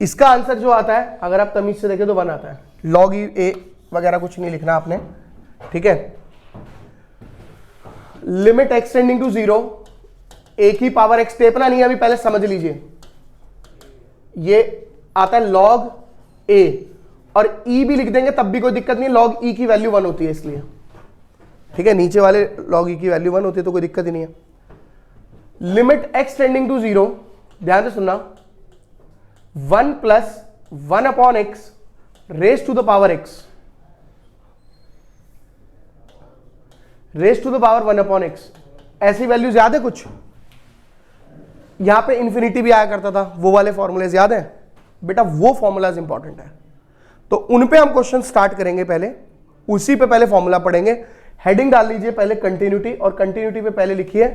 इसका आंसर जो आता है, अगर आप तमीज से देखें तो 1 आता है। लॉग ए वगैरह कुछ नहीं लिखना आपने, ठीक है। लिमिट एक्सटेंडिंग टू 0 a की पावर x टेपना नहीं है, अभी पहले समझ लीजिए। ये आता है log a, और e भी लिख देंगे तब भी कोई दिक्कत नहीं, log e की वैल्यू 1 होती है इसलिए, ठीक है। नीचे वाले log e की वैल्यू 1 होती है तो कोई दिक्कत ही नहीं है। लिमिट x टेंडिंग टू 0, ध्यान से सुनना, 1 plus 1 upon x raise to the power x, raise to the power 1 upon x। ऐसी वैल्यूज याद है कुछ? यहां पे इंफिनिटी भी आया करता था, वो वाले फॉर्मूलेज याद है बेटा? वो फॉर्मूलाज इंपॉर्टेंट है, तो उन पे हम क्वेश्चन स्टार्ट करेंगे। पहले उसी पे पहले फॉर्मूला पढ़ेंगे। हेडिंग डाल लीजिए पहले कंटिन्यूटी, और कंटिन्यूटी पे पहले लिखिए,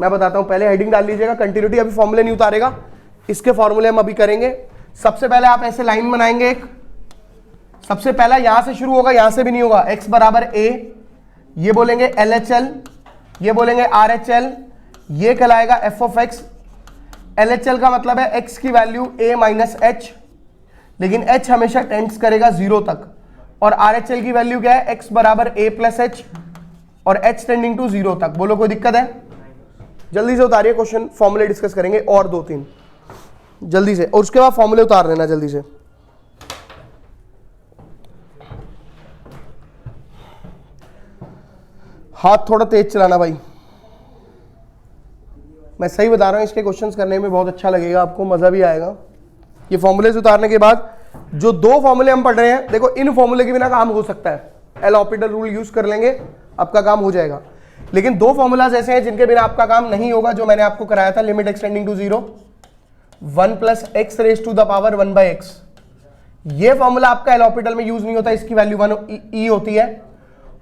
मैं बताता हूं, पहले हेडिंग डाल लीजिएगा कंटिन्यूटी। अभी फॉर्मूले नहीं उतारेगा, इसके फॉर्मूले हम अभी करेंगे। सबसे पहले आप ऐसे लाइन बनाएंगे एक, सबसे पहला यहां से शुरू होगा, यहां से भी नहीं होगा। x बराबर a, ये बोलेंगे LHL, ये बोलेंगे RHL, ये कहलाएगा f ऑफ x। LHL का मतलब है x की वैल्यू a माइनस h, लेकिन h हमेशा टेंड्स करेगा 0 तक, और RHL की वैल्यू क्या है, x बराबर a प्लस h, और h टेंडिंग टू 0 तक। बोलो कोई दिक्कत है? जल्दी से उतारिए, क्वेश्चन फॉर्मूले डिस्कस करेंगे और 2-3 जल्दी से, और उसके बाद फॉर्मूले उतार लेना जल्दी से। हाथ थोड़ा तेज चलाना भाई। मैं सही बता रहा हूँ, इसके क्वेश्चंस करने में बहुत अच्छा लगेगा, आपको मजा भी आएगा। ये फॉर्मूले उतारने के बाद जो दो फॉर्मूले हम पढ़ रहे हैं, देखो इन फॉर्मूले के बिना काम हो सकता है, एल हॉपिटल रूल यूज कर लेंगे आपका काम हो जाएगा। लेकिन दो फॉर्मूलाज ऐसे हैं जिनके बिना आपका काम नहीं होगा, जो मैंने आपको कराया था, limit x tending to 0, 1 + x raise to the power 1/x। ये फॉर्मूला आपका एल हॉपिटल में यूज नहीं होता, इसकी वैल्यू 1 ई होती है।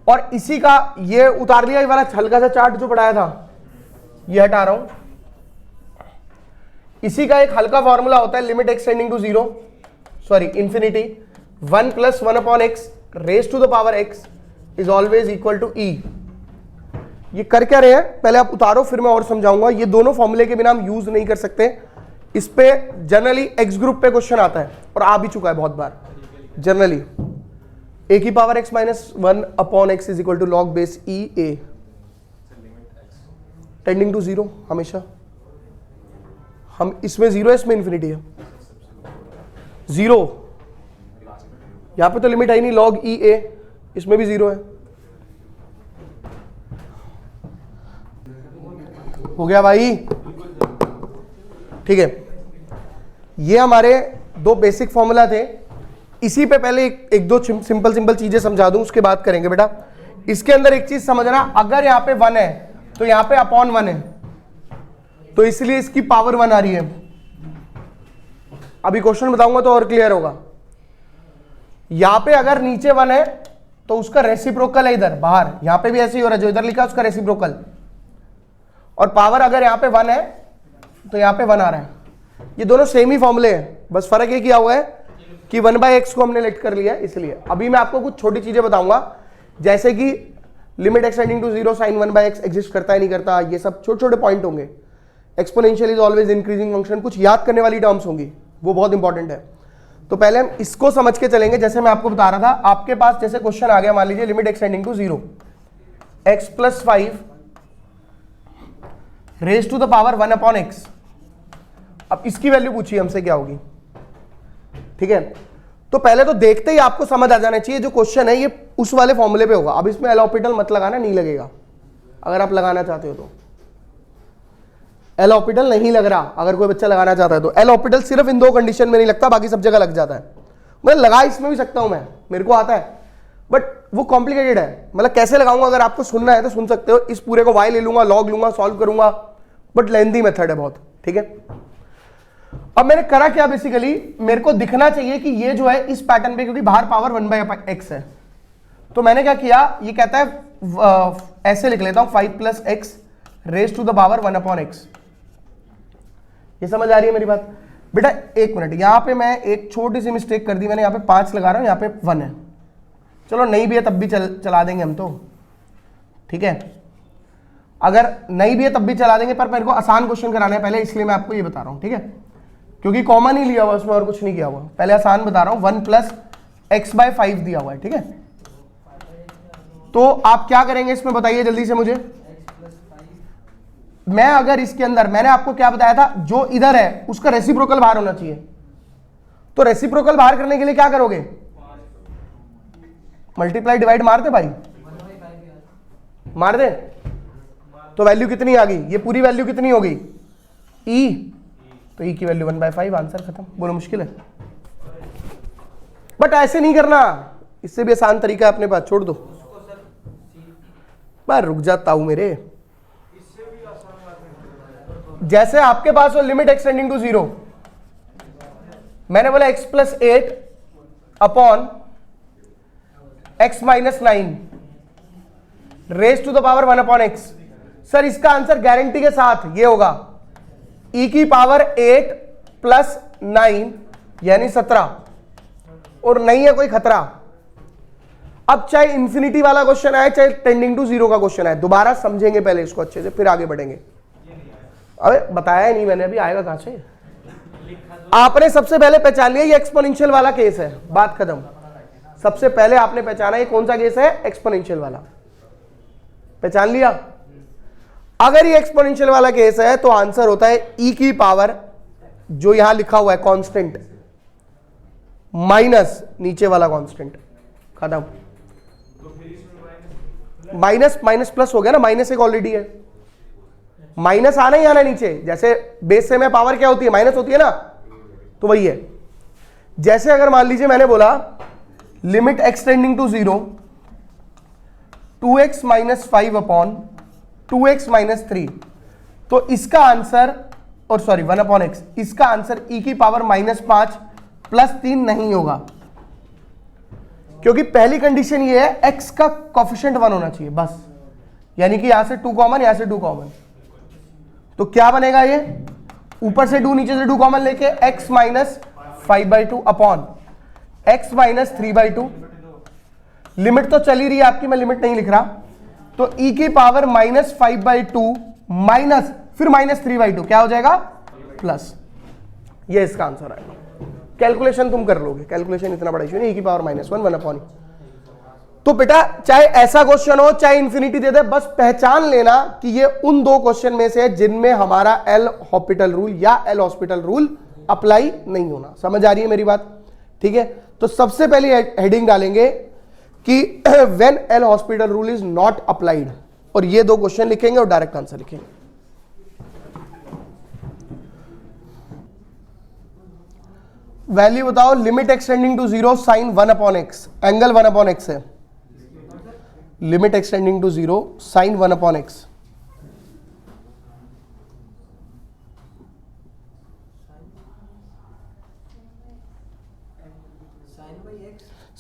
और इसी का ये उतार लिया, ये वाला हल्का सा चार्ट जो पढ़ाया था ये हटा रहा हूं। इसी का एक हल्का फॉर्मूला होता है, limit x tending to 0 sorry infinity, 1 + 1/x raise to the power x is always equal to e. ये कर क्या रहे हैं, पहले आप उतारो फिर मैं और समझाऊंगा। ये दोनों फॉर्मूले के बिना हम यूज नहीं कर सकते। इस पे जनरली एक्स ग्रुप पे क्वेश्चन आता है और आ भी चुका है बहुत बार। Generally a⁻x-1/x is equal to log base e a tending to 0 हमेशा। हम इसमें 0 है, इसमें इंफिनिटी है 0। यहां पे तो लिमिट है ही नहीं, log ई ए, इसमें भी 0 है। हो गया भाई, ठीक है। ये हमारे दो बेसिक फॉर्मूला थे। इसी पे पहले एक दो सिंपल चीजें समझा दूं, उसके बाद करेंगे बेटा। इसके अंदर एक चीज समझना, अगर यहां पे 1 है तो यहां पे अपॉन 1 है, तो इसलिए इसकी पावर 1 आ रही है। अभी क्वेश्चन बताऊंगा तो और क्लियर होगा। यहां पे अगर नीचे 1 है तो उसका रेसिप्रोकल है इधर बाहर, यहां पे भी ऐसे ही हो रहा है, जो इधर लिखा है उसका रेसिप्रोकल। और पावर अगर यहां पे 1 है तो यहां पे 1 आ रहा है। ये दोनों सेम ही फॉर्मूले हैं, बस फर्क ये किया हुआ है कि 1/x को हमने लेट कर लिया है। इसलिए अभी मैं आपको कुछ छोटी चीजें बताऊंगा, जैसे कि limit x tending to 0 sin 1/x exist करता है नहीं करता, ये सब छोटे छोटे पॉइंट होंगे। Exponential is always increasing function, कुछ याद करने वाली टर्म्स होंगी, वो बहुत इंपॉर्टेंट है। तो पहले हम इसको समझ के चलेंगे। जैसे मैं आपको बता रहा था, आपके पास जैसे क्वेश्चन आ गया, मान लीजिए limit x tending to 0 x + 5 raise to the power 1/x। अब इसकी वैल्यू पूछिए हमसे क्या होगी, ठीक है। तो पहले तो देखते ही आपको समझ आ जाना चाहिए जो क्वेश्चन है ये उस वाले फॉर्मूले पे होगा। अब इसमें एल हॉपिटल मत लगाना, नहीं लगेगा। अगर आप लगाना चाहते हो तो एल हॉपिटल नहीं लग रहा, अगर कोई बच्चा लगाना चाहता है तो एल हॉपिटल सिर्फ इन दो कंडीशन में नहीं लगता, बाकी सब जगह लग जाता है। मैं लगा इसमें भी सकता हूं, मैं मेरे को आता है, बट वो कॉम्प्लिकेटेड है। मतलब कैसे लगाऊंगा, अगर आपको सुनना है तो सुन सकते हो। इस पूरे को वाई ले लूंगा, लॉग लूंगा, सॉल्व करूंगा, बट लेंथी मेथड है बहुत, ठीक है। अब मैंने करा क्या, बेसिकली मेरे को दिखना चाहिए कि ये जो है इस पैटर्न पे, क्योंकि बाहर पावर 1/x है, तो मैंने क्या किया, ये कहता है ऐसे लिख लेता हूं 5 + x raise to the power 1/x। ये समझ आ रही है मेरी बात बेटा? एक मिनट, यहां पे मैं एक छोटी सी मिस्टेक कर दी, मैंने यहां पे 5 लगा रहा हूं, यहां पे 1 है। चलो नहीं भी है तब भी चला देंगे हम तो, ठीक है। अगर नहीं भी है तब भी चला देंगे, पर मेरे को आसान क्वेश्चन कराना है पहले, इसलिए मैं आपको ये बता रहा हूं, ठीक है। क्योंकि कॉमन ही लिया हुआ उसमें और कुछ नहीं किया हुआ, पहले आसान बता रहा हूं। 1 + x/5 दिया हुआ है, ठीक है। तो आप क्या करेंगे इसमें बताइए जल्दी से मुझे। मैं अगर इसके अंदर, मैंने आपको क्या बताया था, जो इधर है उसका रेसिप्रोकल बाहर होना चाहिए। तो रेसिप्रोकल बाहर करने के लिए क्या करोगे, मल्टीप्लाई डिवाइड मार दे भाई, मार दे। तो वैल्यू कितनी आ गई, ये पूरी वैल्यू कितनी हो गई, ई। तो ई की वैल्यू 1/5, आंसर खत्म। बोलो मुश्किल है, बट ऐसे नहीं करना, इससे भी आसान तरीका है अपने पास, छोड़ दो। मैं रुक जाता हूं मेरे, जैसे आपके पास हो लिमिट एक्सटेंडिंग टू 0, मैंने बोला x + 8 upon x - 9 raise to the power 1/x। Sir इसका आंसर गारंटी के साथ ये होगा e की पावर 8 + 9 यानी 17, और नहीं है कोई खतरा। अब चाहे इंफिनिटी वाला क्वेश्चन आए, चाहे टेंडिंग टू 0 का क्वेश्चन आए, दोबारा समझेंगे पहले इसको अच्छे से, फिर आगे बढ़ेंगे। अबे बताया ही नहीं मैंने अभी, आएगा कहां से। आपने सबसे पहले पहचान लिया ये एक्सपोनेंशियल वाला केस है, बात खत्म। सबसे पहले आपने पहचाना ये कौन सा केस है, एक्सपोनेंशियल वाला, पहचान लिया। अगर ये एक्सपोनेंशियल वाला केस है तो आंसर होता है e की पावर, जो यहां लिखा हुआ है कांस्टेंट, माइनस नीचे वाला कांस्टेंट, खत्म। माइनस माइनस प्लस हो गया ना, माइनस एक ऑलरेडी है, माइनस आना ही आना नीचे, जैसे बेस से में पावर क्या होती है, माइनस होती है ना, तो वही है। जैसे अगर मान लीजिए मैंने बोला limit x tending to 0 2x minus 5 upon 2x minus 3, तो इसका आंसर, और सॉरी 1 अपॉन एक्स, इसका आंसर e की पावर -5 प्लस 3 नहीं होगा, क्योंकि पहली कंडीशन ये है x का कोफिशिएंट 1 होना चाहिए बस, यानी कि यहां से 2 कॉमन, यहां से 2 कॉमन, तो क्या बनेगा ये, ऊपर से 2 नीचे से 2 कॉमन लेके x minus 5/2 upon x minus 3/2, limit तो चली रही है आपकी, मैं लिमिट नहीं लिख रहा, तो e की पावर -5/2 माइनस फिर -3/2 क्या हो जाएगा, प्लस, ये इसका आंसर आएगा। कैलकुलेशन तुम कर लोगे, कैलकुलेशन इतना बड़ा इशू नहीं, e की पावर -1 1 अपॉन। तो बेटा चाहे ऐसा क्वेश्चन हो चाहे इंफिनिटी दे दे, बस पहचान लेना कि ये उन दो क्वेश्चन में से जिनमें हमारा एल हॉस्पिटल रूल या एल हॉस्पिटल रूल अप्लाई नहीं होना। समझ आ रही है मेरी बात, ठीक है। तो सबसे पहले हेडिंग डालेंगे कि when L'Hospital rule is not applied, और ये दो क्वेश्चन लिखेंगे और डायरेक्ट आंसर लिखेंगे। वैल्यू बताओ, limit x tending to 0 sine 1 upon x, angle 1 upon x है, limit x tending to 0 sine 1 upon x,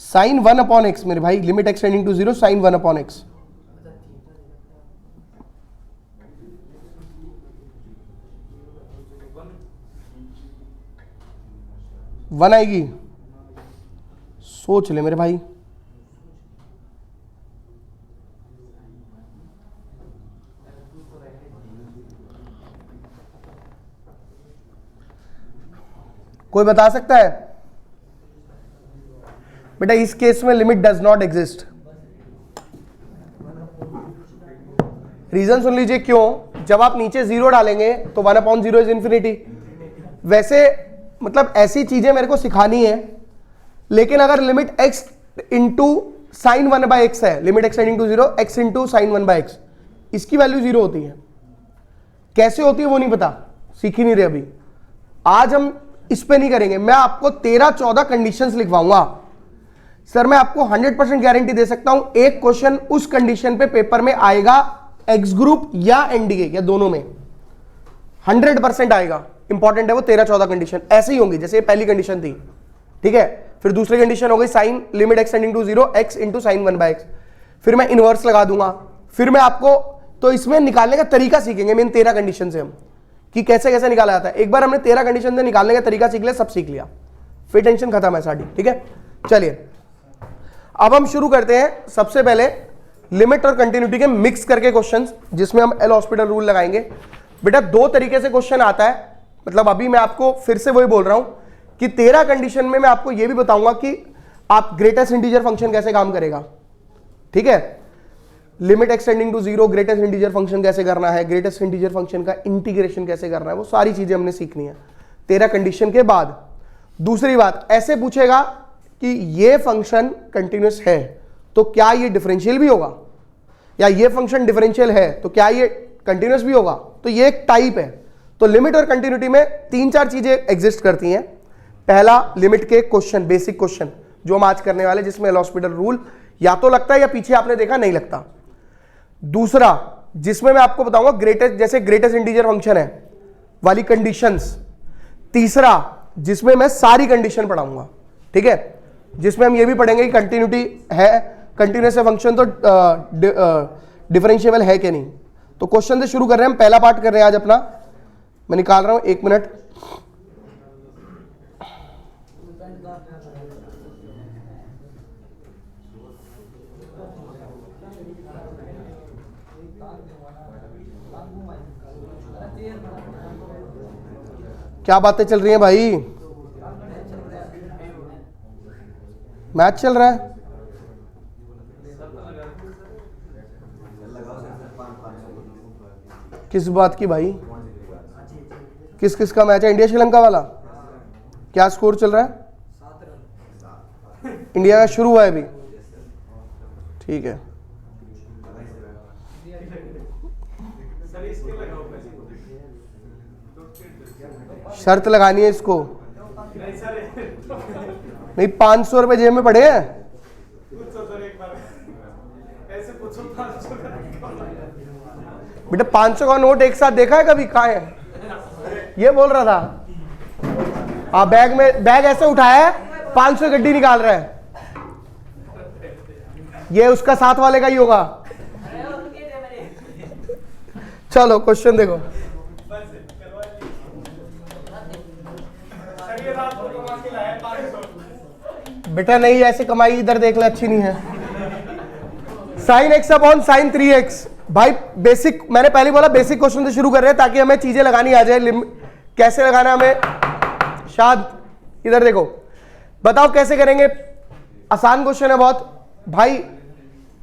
sine 1 upon x मेरे भाई, limit x tending to 0 sine 1 upon x. One आएगी, सोच ले मेरे भाई। कोई बता सकता है बेटा, इस केस में limit does not exist. Reason सुन लीजिए क्यों। जब आप नीचे 0 डालेंगे तो 1/0 इज इंफिनिटी। वैसे मतलब ऐसी चीजें मेरे को सिखानी है, लेकिन अगर limit x into sine 1/x है, limit x tending to 0 x into sine 1/x, इसकी वैल्यू 0 होती है। कैसे होती है वो नहीं पता, सीख ही नहीं रहे अभी। आज हम इस पे नहीं करेंगे, मैं आपको 13-14 कंडीशंस लिखवाऊंगा। सर मैं आपको 100% गारंटी दे सकता हूं, एक क्वेश्चन उस कंडीशन पे पेपर में आएगा, एक्स ग्रुप या एनडीए या दोनों में 100% आएगा। इंपॉर्टेंट है वो 13-14 कंडीशन, ऐसे ही होंगी जैसे पहली कंडीशन थी, ठीक है। फिर दूसरी कंडीशन हो गई sine limit x tending to 0 x into sine 1/x, फिर मैं इनवर्स लगा दूंगा, फिर मैं आपको तो इसमें निकालने का तरीका सीखेंगे मेन 13 कंडीशन से हम, कि कैसे कैसे निकाला जाता है। एक बार हमने 13 कंडीशन से निकालने का तरीका सीख लिया, सब सीख लिया, फिर टेंशन खत्म है साड़ी, ठीक है। चलिए अब हम शुरू करते हैं। सबसे पहले लिमिट और कंटिन्यूटी के मिक्स करके क्वेश्चंस, जिसमें हम एल हॉस्पिटल रूल लगाएंगे। बेटा दो तरीके से क्वेश्चन आता है, मतलब अभी मैं आपको फिर से वही बोल रहा हूं कि 13 कंडीशन में मैं आपको यह भी बताऊंगा कि आप ग्रेटेस्ट इंटीजर फंक्शन कैसे काम करेगा, ठीक है। Limit x tending to 0 greatest integer function कैसे करना है, ग्रेटेस्ट इंटीजर फंक्शन का इंटीग्रेशन कैसे करना है, वो सारी चीजें हमने सीखनी है 13 कंडीशन के बाद। दूसरी बात, ऐसे पूछेगा कि ये फंक्शन कंटिन्यूअस है तो क्या ये डिफरेंशियल भी होगा, या ये फंक्शन डिफरेंशियल है तो क्या ये कंटिन्यूअस भी होगा, तो ये एक टाइप है। तो लिमिट और कंटिन्यूटी में 3-4 चीजें एग्जिस्ट करती हैं। पहला, लिमिट के क्वेश्चन, बेसिक क्वेश्चन जो हम आज करने वाले, जिसमें एल हॉस्पिटल रूल या तो लगता है या पीछे आपने देखा नहीं लगता। दूसरा, जिसमें मैं आपको बताऊंगा ग्रेटेस्ट, जैसे ग्रेटेस्ट इंटीजर फंक्शन है वाली कंडीशंस। तीसरा, जिसमें मैं सारी कंडीशन पढ़ाऊंगा, ठीक है, जिसमें हम ये भी पढ़ेंगे कि कंटिन्यूटी है, कंटिन्यूअस फंक्शन तो डिफरेंशिएबल है कि नहीं। तो क्वेश्चन से शुरू कर रहे हैं हम, पहला पार्ट कर रहे हैं आज अपना। मैं निकाल रहा हूं 1 मिनट। क्या बातें चल रही हैं भाई, मैच चल रहा है? किस बात की भाई, किस किस का मैच है? इंडिया श्रीलंका वाला? क्या स्कोर चल रहा है? इंडिया का शुरू हुआ है अभी, ठीक है। शर्त लगानी है इसको। नहीं 500 रुपए जेब में पड़े हैं। बेटा 500 का नोट एक साथ देखा है कभी? कहाँ है? ये बोल रहा था। हाँ बैग ऐसे उठाया है, 500 गड्डी निकाल रहा है। ये उसका साथ वाले का ही होगा। चलो क्वेश्चन देखो। बेटा नहीं, ऐसे कमाई इधर देख ले, अच्छी नहीं है। Sine x upon sine 3x। भाई बेसिक, मैंने पहले बोला बेसिक क्वेश्चन से शुरू कर रहे हैं ताकि हमें चीजें लगानी आ जाए। कैसे लगाना हमें? शाद इधर देखो, बताओ कैसे करेंगे। आसान क्वेश्चन है बहुत। भाई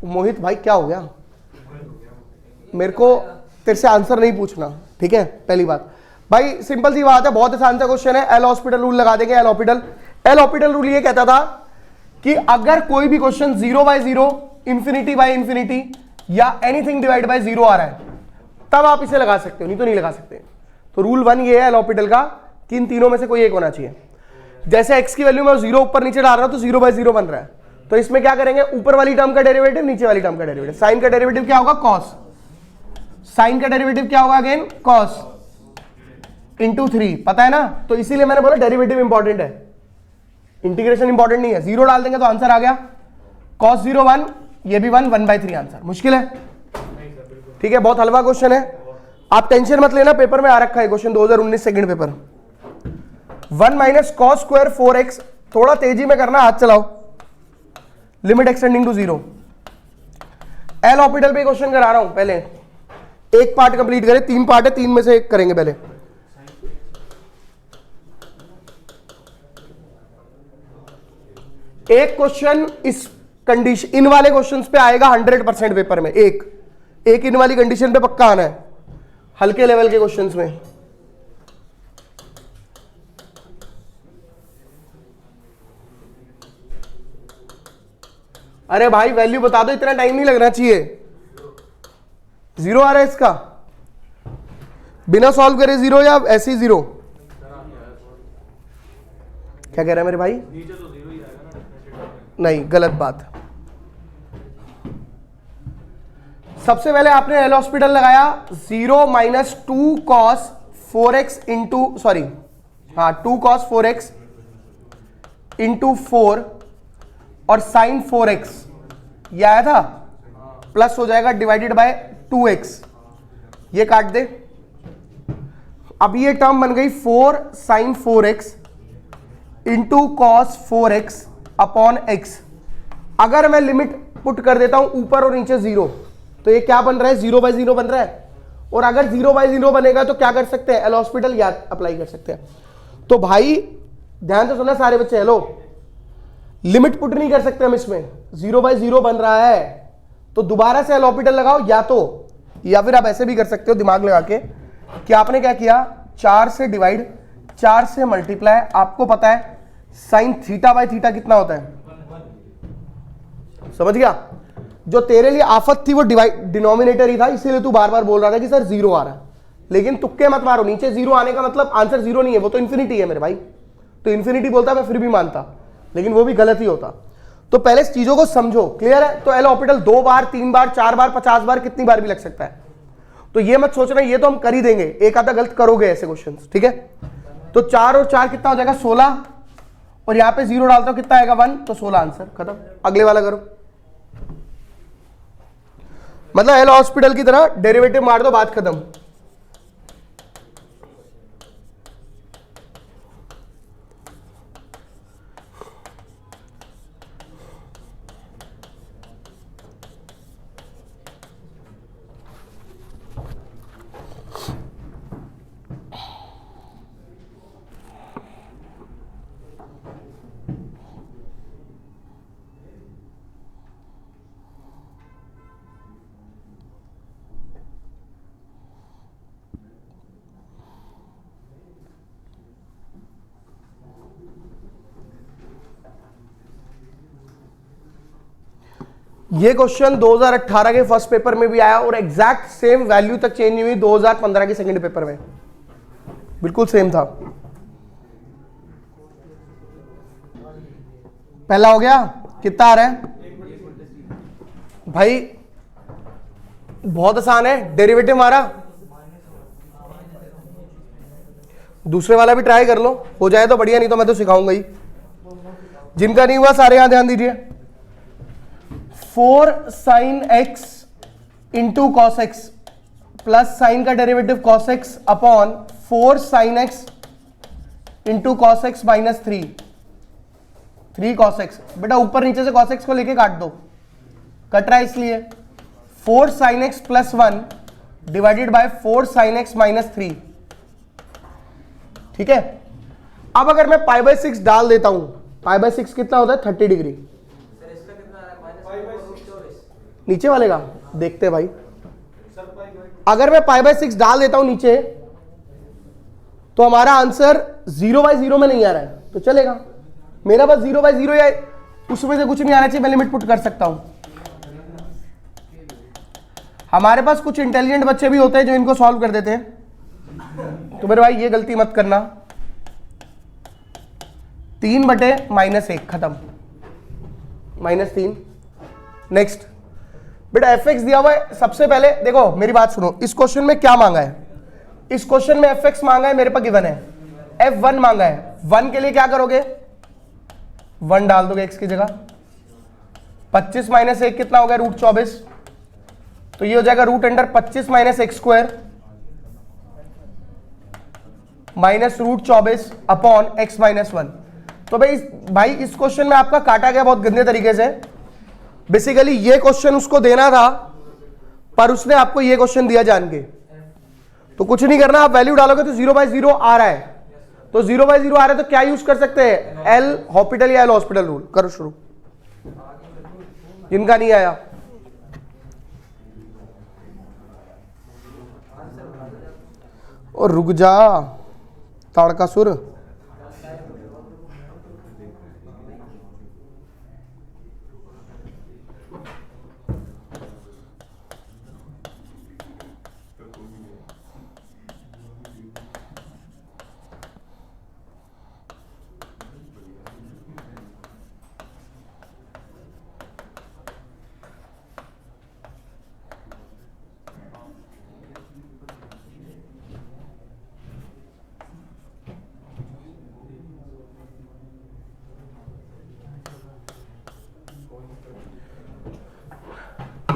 मोहित भाई क्या हो गया? मेरे को तेरे से आंसर नहीं पूछना, ठीक है? पहली बात भाई सिंपल सी बात है, बहुत आसान सा क्वेश्चन है। एल हॉस्पिटल रूल लगा देंगे। एल हॉस्पिटल रूल ये कहता था कि अगर कोई भी क्वेश्चन 0/0, इंफिनिटी बाय इंफिनिटी या एनीथिंग डिवाइड बाय 0 आ रहा है तब आप इसे लगा सकते हो, नहीं तो नहीं लगा सकते। तो रूल 1 ये है एल हॉस्पिटल का कि इन तीनों में से कोई एक होना चाहिए। जैसे x की वैल्यू में 0 ऊपर नीचे डाल रहा हूं तो 0/0 बन रहा है। तो इसमें क्या करेंगे? ऊपर वाली टर्म का डेरिवेटिव, नीचे वाली टर्म का डेरिवेटिव। साइन का डेरिवेटिव क्या होगा? कॉस। साइन का डेरिवेटिव क्या होगा? अगेन कॉस इंटू 3, पता है ना? तो इसीलिए मैंने बोला डेरिवेटिव इंपॉर्टेंट है, इंटीग्रेशन इंपॉर्टेंट नहीं है। 0 डाल देंगे तो आंसर आ गया। cos 0 1, ये भी 1, 1/3 आंसर। मुश्किल है? ठीक है, बहुत हलवा क्वेश्चन है, आप टेंशन मत लेना। पेपर में आ रखा है question 2019 second paper. 1 minus cos square 4x। थोड़ा तेजी में करना, हाथ चलाओ। Limit x tending to 0। L hospital पे क्वेश्चन करा रहा हूं। पहले एक पार्ट कंप्लीट करें, 3 पार्ट है, 3 में से एक करेंगे पहले। एक क्वेश्चन इस कंडीशन, इन वाले क्वेश्चंस पे आएगा 100% पेपर में। एक इन वाली कंडीशन पे पक्का आना है, हल्के लेवल के क्वेश्चंस में। अरे भाई वैल्यू बता दो, इतना टाइम नहीं लगना चाहिए। 0 आ रहा है इसका, बिना सॉल्व करे 0 या ऐसे ही 0? क्या कह रहा है मेरे भाई? नहीं, गलत बात। सबसे पहले आपने एल हॉस्पिटल लगाया। 0 minus 2 cos 4x into, sorry हाँ 2 cos 4x इंटू 4 और साइन 4x, ये आया था, प्लस हो जाएगा डिवाइडेड बाय 2x। ये काट दे। अब ये टर्म बन गई 4 sine 4x into cos 4x upon x। अगर मैं लिमिट पुट कर देता हूं ऊपर और नीचे 0, तो ये क्या बन रहा है? 0/0 बन रहा है। और अगर 0/0 बनेगा तो क्या कर सकते हैं? एल हॉस्पिटल याद अप्लाई कर सकते हैं। तो भाई ध्यान से सुनना सारे बच्चे, हेलो, लिमिट पुट नहीं कर सकते हम इसमें। 0/0 बन रहा है तो दोबारा से एल हॉस्पिटल लगाओ, या फिर आप ऐसे भी कर सकते हो दिमाग लगा के कि आपने क्या किया, 4 से डिवाइड, 4 से मल्टीप्लाई। आपको पता है साइन θ/θ कितना होता है? समझ गया? जो तेरे लिए आफत थी वो डिनोमिनेटर ही था, इसीलिए तू बार बार बोल रहा था कि सर 0 आ रहा है। लेकिन तुक्के मत मारो, नीचे 0 आने का मतलब आंसर 0 नहीं है, वो तो इन्फिनिटी है मेरे भाई। तो इन्फिनिटी बोलता मैं फिर भी मानता, लेकिन वो भी गलत ही होता। तो पहले इस चीजों को समझो, क्लियर है? तो एल हॉस्पिटल 2 बार, 3 बार, 4 बार, 50 बार, कितनी बार भी लग सकता है। तो ये मत सोचना ये तो हम कर ही देंगे, एक आधा गलत करोगे ऐसे क्वेश्चन, ठीक है? तो 4 और 4 कितना हो जाएगा? 16, और यहां पे 0 डालता हूं, कितना आएगा? 1, तो 16 आंसर खत्म। अगले वाला करो। मतलब एल हॉस्पिटल की तरह डेरिवेटिव मार दो, बात खत्म। ये क्वेश्चन 2018 के फर्स्ट पेपर में भी आया और एग्जैक्ट सेम वैल्यू तक चेंज हुई 2015 के सेकंड पेपर में, बिल्कुल सेम था। पहला हो गया, कितना आ रहा है भाई? बहुत आसान है, डेरिवेटिव हमारा। दूसरे वाला भी ट्राई कर लो, हो जाए तो बढ़िया, नहीं तो मैं तो सिखाऊंगा ही। जिनका नहीं हुआ सारे यहां ध्यान दीजिए। 4 sin x into cos x plus sine का derivative cos x upon 4 sin x into cos x minus 3 cos x। बेटा ऊपर नीचे से cos x को लेके काट दो, कट रहा है इसलिए। 4 sin x plus 1 divided by 4 sin x minus 3। ठीक है, अब अगर मैं पाई बाय 6 डाल देता हूं, पाई बाय 6 कितना होता है? 30 डिग्री। नीचे वाले का देखते हैं भाई। अगर मैं पाई बाय 6 डाल देता हूं नीचे, तो हमारा आंसर 0 बाय 0 में नहीं आ रहा है, तो चलेगा। मेरा बस 0 बाय 0 या उसमें से कुछ नहीं आना चाहिए, मैं लिमिट पुट कर सकता हूं। हमारे पास कुछ इंटेलिजेंट बच्चे भी होते हैं जो इनको सॉल्व कर देते हैं, तो मेरे भाई ये गलती मत करना। 3/-1 खत्म, -3। नेक्स्ट बेटा fx दिया हुआ है। सबसे पहले देखो मेरी बात सुनो, इस क्वेश्चन में क्या मांगा है? इस क्वेश्चन में fx मांगा है, मेरे पास गिवन है। f1 मांगा है, 1 के लिए क्या करोगे? 1 डाल दोगे x की जगह। 25 - 1 कितना हो गया? √24। तो ये हो जाएगा √25 - x² माइनस √24 अपॉन x - 1। तो भाई इस क्वेश्चन में आपका काटा गया बहुत गंदे तरीके से। बेसिकली ये क्वेश्चन उसको देना था, पर उसने आपको ये क्वेश्चन दिया जान के। तो कुछ नहीं करना, आप वैल्यू डालोगे तो 0 बाय 0 आ रहा है। तो 0 बाय 0 आ रहा है तो क्या यूज कर सकते हैं? एल हॉस्पिटल या एल हॉस्पिटल रूल। करो शुरू, जिनका नहीं आया। और रुक जा ताड़कासुर,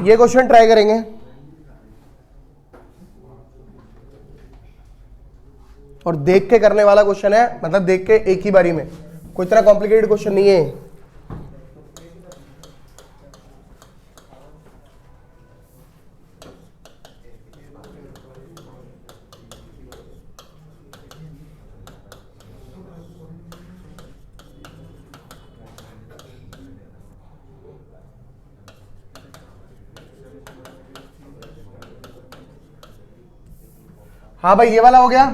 ये क्वेश्चन ट्राई करेंगे। और देख के करने वाला क्वेश्चन है, मतलब देख के एक ही बारी में, कोई इतना कॉम्प्लिकेटेड क्वेश्चन नहीं है। हाँ भाई ये वाला हो गया।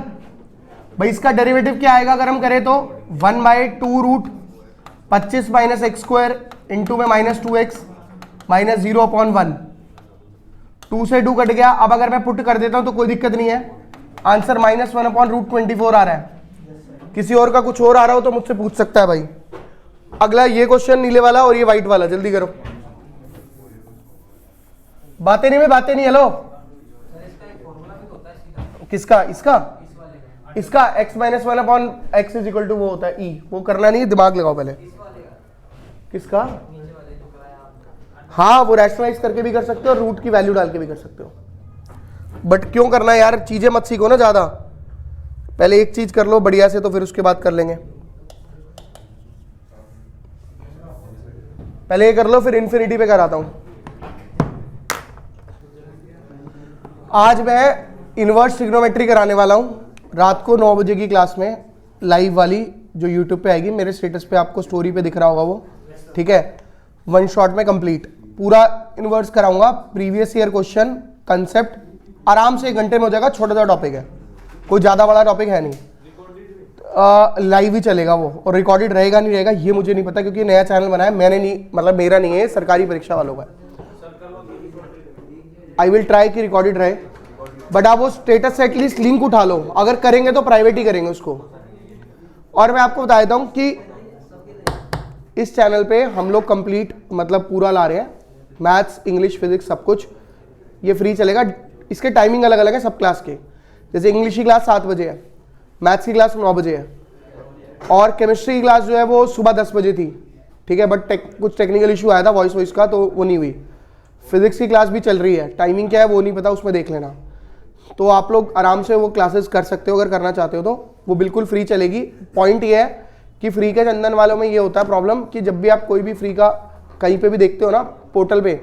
भाई इसका डेरिवेटिव क्या आएगा अगर हम करें तो? 1/2 √25 - x² इंटू में -2x माइनस 0/1। 2 से 2 कट गया। अब अगर मैं पुट कर देता हूं तो कोई दिक्कत नहीं है, आंसर -1/√24 आ रहा है। किसी और का कुछ और आ रहा हो तो मुझसे पूछ सकता है भाई। अगला ये क्वेश्चन नीले वाला और ये व्हाइट वाला, जल्दी करो। बातें नहीं में बातें नहीं। हेलो किसका? इसका x - 1/x = वो होता है e। वो करना नहीं, दिमाग लगाओ पहले। किसका? हाँ वो रैशनलाइज करके भी कर सकते हो और रूट की वैल्यू डाल के भी कर सकते हो। बट क्यों करना है यार, चीजें मत सीखो ना ज्यादा, पहले एक चीज कर लो बढ़िया से, तो फिर उसके बाद कर लेंगे। पहले ये कर लो, फिर इन्फिनिटी पे कराता हूं। आज मैं इनवर्स ट्रिग्नोमेट्री कराने वाला हूं, रात को 9 बजे की क्लास में, लाइव वाली, जो यूट्यूब पे आएगी। मेरे स्टेटस पे आपको स्टोरी पे दिख रहा होगा वो, ठीक है। 1 शॉट में कंप्लीट पूरा इनवर्स कराऊंगा। प्रीवियस ईयर क्वेश्चन, कंसेप्ट आराम से 1 घंटे में हो जाएगा। छोटा सा टॉपिक है, कोई ज्यादा बड़ा टॉपिक है नहीं। लाइव ही चलेगा वो, और रिकॉर्डेड रहेगा नहीं रहेगा ये मुझे नहीं पता, क्योंकि नया चैनल बनाया मैंने, नहीं मतलब मेरा नहीं है, सरकारी परीक्षा वालों का। आई विल ट्राई कि रिकॉर्डेड रहे, बट आप वो स्टेटस से एटलीस्ट लिंक उठा लो। अगर करेंगे तो प्राइवेट ही करेंगे उसको। और मैं आपको बता देता हूं कि इस चैनल पे हम लोग कंप्लीट मतलब पूरा ला रहे हैं, मैथ्स, इंग्लिश, फिजिक्स सब कुछ ये फ्री चलेगा। इसके टाइमिंग अलग अलग है सब क्लास के, जैसे इंग्लिश की क्लास 7 बजे है, मैथ्स की क्लास 9 बजे है, और केमिस्ट्री की क्लास जो है वो सुबह 10 बजे थी, ठीक है, बट कुछ टेक्निकल इशू आया था वॉइस का, तो वो नहीं हुई। फिजिक्स की क्लास भी चल रही है, टाइमिंग क्या है वो नहीं पता, उसमें देख लेना। तो आप लोग आराम से वो क्लासेस कर सकते हो, अगर करना चाहते हो तो वो बिल्कुल फ्री चलेगी। पॉइंट ये है कि फ्री के चंदन वालों में ये होता है प्रॉब्लम कि जब भी आप कोई भी फ्री का कहीं पे भी देखते हो ना पोर्टल पे,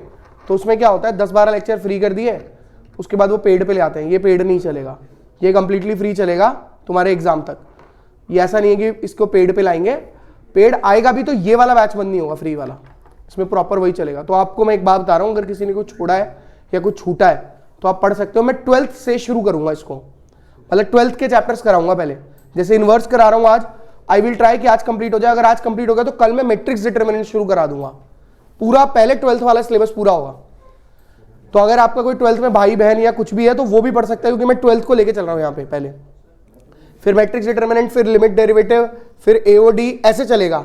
तो उसमें क्या होता है 10-12 लेक्चर फ्री कर दिए, उसके बाद वो पेड पे ले आते हैं। ये पेड नहीं चलेगा, ये कंप्लीटली फ्री चलेगा तुम्हारे एग्जाम तक। ये ऐसा नहीं है कि इसको पेड पे लाएंगे, पेड आएगा भी तो ये वाला बैच बंद नहीं होगा, फ्री वाला, इसमें प्रॉपर वही चलेगा। तो आपको मैं एक बात बता रहा हूँ, अगर किसी ने कुछ छोड़ा है या कुछ छूटा है तो आप पढ़ सकते हो। मैं 12th से शुरू करूंगा इसको, मतलब 12th के चैप्टर्स कराऊंगा पहले, जैसे इनवर्स करा रहा हूँ आज, आई विल ट्राई कि आज कंप्लीट हो जाए। अगर आज कंप्लीट हो गया तो कल मैं मैट्रिक्स डिटरमिनेंट शुरू करा दूंगा, पूरा पहले 12th वाला सिलेबस पूरा होगा। तो अगर आपका कोई 12th में भाई बहन या कुछ भी है तो वो भी पढ़ सकता है, क्योंकि मैं 12th को लेके चल रहा हूँ यहाँ पे पहले, फिर मैट्रिक्स डिटरमिनेंट, फिर लिमिट डेरिवेटिव, फिर एओडी, ऐसे चलेगा।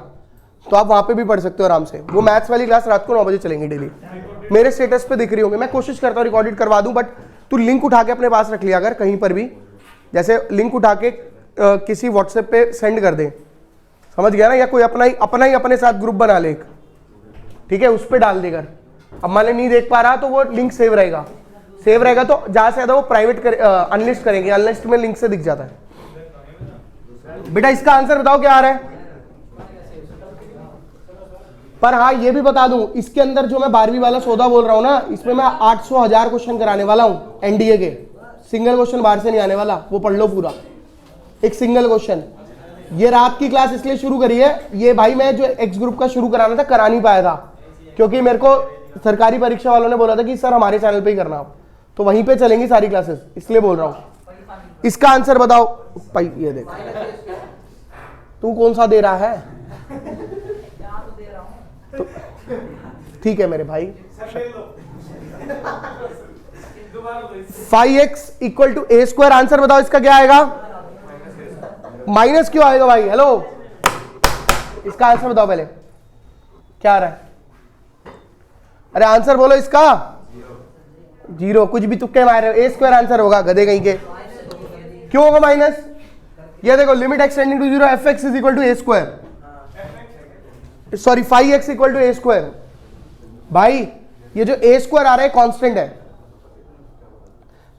तो आप वहां पे भी पढ़ सकते हो आराम से। वो मैथ्स वाली क्लास रात को 9 बजे चलेंगी डेली, मेरे स्टेटस पे दिख रही होंगी। मैं कोशिश करता हूँ रिकॉर्डेड करवा दूं, बट तू लिंक उठा के अपने पास रख लिया अगर कहीं पर भी, जैसे लिंक उठा के किसी व्हाट्सएप पे सेंड कर दे, समझ गया ना, या कोई अपना ही अपने साथ ग्रुप बना ले, ठीक है, उस पर डाल देकर। अब मान नहीं देख पा रहा तो वो लिंक सेव रहेगा तो ज्यादा से ज्यादा वो प्राइवेट अनलिस्ट करेंगे, अनलिस्ट में लिंक से दिख जाता है। बेटा इसका आंसर बताओ क्या आ रहा है। पर हाँ ये भी बता दूं, इसके अंदर जो मैं 12वीं वाला सौदा बोल रहा हूं ना, इसमें मैं 800,000 क्वेश्चन कराने वाला हूं एनडीए के। सिंगल क्वेश्चन बाहर से नहीं आने वाला, वो पढ़ लो पूरा, एक सिंगल क्वेश्चन। ये रात की क्लास इसलिए शुरू करी है, ये भाई मैं जो एक्स ग्रुप का शुरू कराना था करा नहीं पाया था, क्योंकि मेरे को सरकारी परीक्षा वालों ने बोला था कि सर हमारे चैनल पे ही करना आप, तो वहीं पे चलेंगी सारी क्लासेस, इसलिए बोल रहा हूं। इसका आंसर बताओ भाई, ये देख तू कौन सा दे रहा है, तो ठीक है मेरे भाई। 5x equal to a square, answer बताओ इसका क्या आएगा। माइनस क्यों आएगा भाई, हेलो, इसका आंसर बताओ पहले क्या आ रहा है। अरे आंसर बोलो इसका, 0, कुछ भी तुक्के मार रहे हो, ए स्क्वायर आंसर होगा गधे कहीं के। क्यों होगा माइनस, ये देखो limit x tending to 0 f x is equal to a square, sorry 5x equal to a square. भाई ये जो ए स्क्वायर आ रहा है कांस्टेंट है,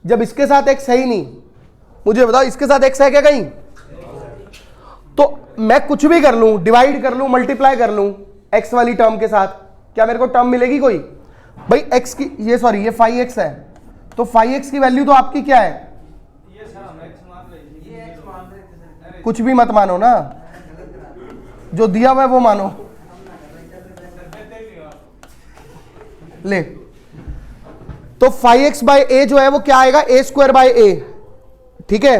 जब इसके साथ x है ही नहीं, मुझे बताओ इसके साथ x है क्या कहीं, तो मैं कुछ भी कर लूं, डिवाइड कर लूं, मल्टीप्लाई कर लूं x वाली टर्म के साथ, क्या मेरे को टर्म मिलेगी कोई भाई। x की ये सॉरी ये 5x है, तो 5x की वैल्यू तो आपकी क्या है, कुछ भी मत मानो ना, जो दिया हुआ है वो मानो। ले तो 5x बाई ए जो है वो क्या आएगा, ए स्क्वायर बाई ए, ठीक है,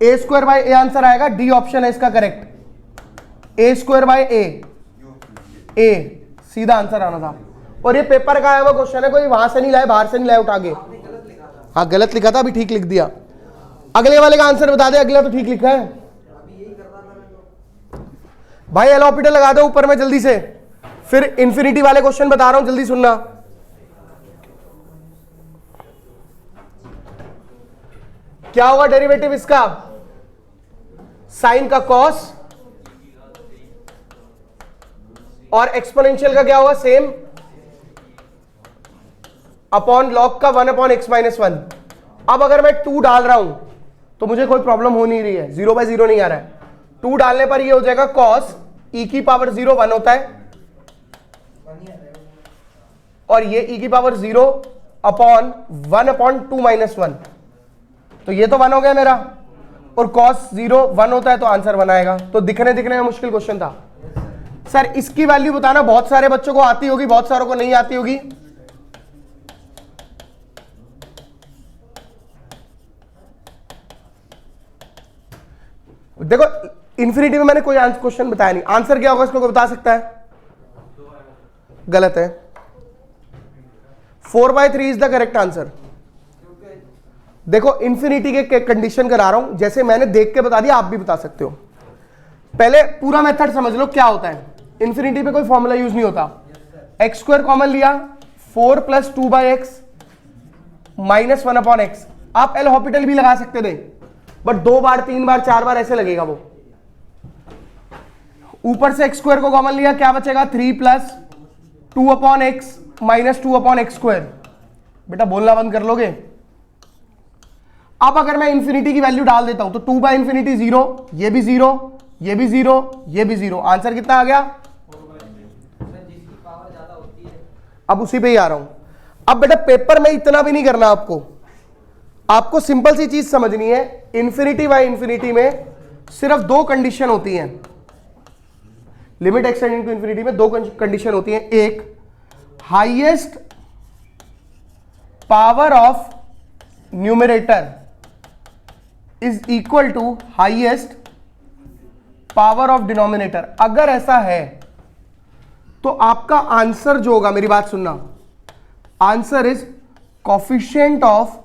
ए स्क्वायर बाई ए आंसर आएगा, डी ऑप्शन है इसका करेक्ट, ए स्क्वायर बाई ए सीधा आंसर आना था। और ये पेपर का आया हुआ क्वेश्चन है, कोई वहां से नहीं लाए, बाहर से नहीं लाए उठा के। हाँ गलत लिखा था, अभी ठीक लिख दिया। अगले वाले का आंसर बता दे, अगला तो ठीक लिखा है भाई। एल ऑर्बिटल लगा दो ऊपर में जल्दी से, फिर इंफिनिटी वाले क्वेश्चन बता रहा हूं, जल्दी सुनना। क्या होगा डेरिवेटिव इसका, साइन का कॉस, और एक्सपोनेंशियल का क्या होगा सेम, अपॉन लॉग का 1/x-1। अब अगर मैं 2 डाल रहा हूं तो मुझे कोई प्रॉब्लम हो नहीं रही है, 0/0 नहीं आ रहा है। 2 डालने पर ये हो जाएगा cos e की पावर 0 1 होता है, और ये e की पावर 0 अपॉन 1/2 - 1, तो ये तो 1 हो गया मेरा, और cos 0 1 होता है तो आंसर 1 आएगा। तो दिखने में मुश्किल क्वेश्चन था सर। इसकी वैल्यू बताना, बहुत सारे बच्चों को आती होगी, बहुत सारों को नहीं आती होगी। देखो इंफिनिटी में मैंने कोई क्वेश्चन बताया नहीं, आंसर क्या होगा इसको कोई बता सकता है, गलत है, 4/3 इज द करेक्ट आंसर। देखो इंफिनिटी के कंडीशन करा रहा हूं, जैसे मैंने देख के बता दिया आप भी बता सकते हो। पहले पूरा मेथड समझ लो क्या होता है। इंफिनिटी पे कोई फॉर्मूला यूज नहीं होता। एक्स स्क्वायर कॉमन लिया, 4 + 2/x -1/x। आप एल हॉपिटल भी लगा सकते थे, बट 2 बार 3 बार 4 बार ऐसे लगेगा वो। ऊपर से एक्स स्क्वायर को कॉमन लिया, क्या बचेगा? 3 + 2/x -2/x²। बेटा बोलना बंद कर लोगे? अब अगर मैं इंफिनिटी की वैल्यू डाल देता हूं तो 2/∞ 0, ये भी 0, ये भी 0, ये भी 0। आंसर कितना आ गया? अब उसी पे ही आ रहा हूं। अब बेटा पेपर में इतना भी नहीं करना आपको सिंपल सी चीज समझनी है। इंफिनिटी बाय इंफिनिटी में सिर्फ 2 कंडीशन होती हैं। लिमिट एक्सटेंडिंग टू इंफिनिटी में 2 कंडीशन होती हैं। एक, highest power of numerator is equal to highest power of denominator. अगर ऐसा है तो आपका आंसर जो होगा, मेरी बात सुनना, answer is coefficient of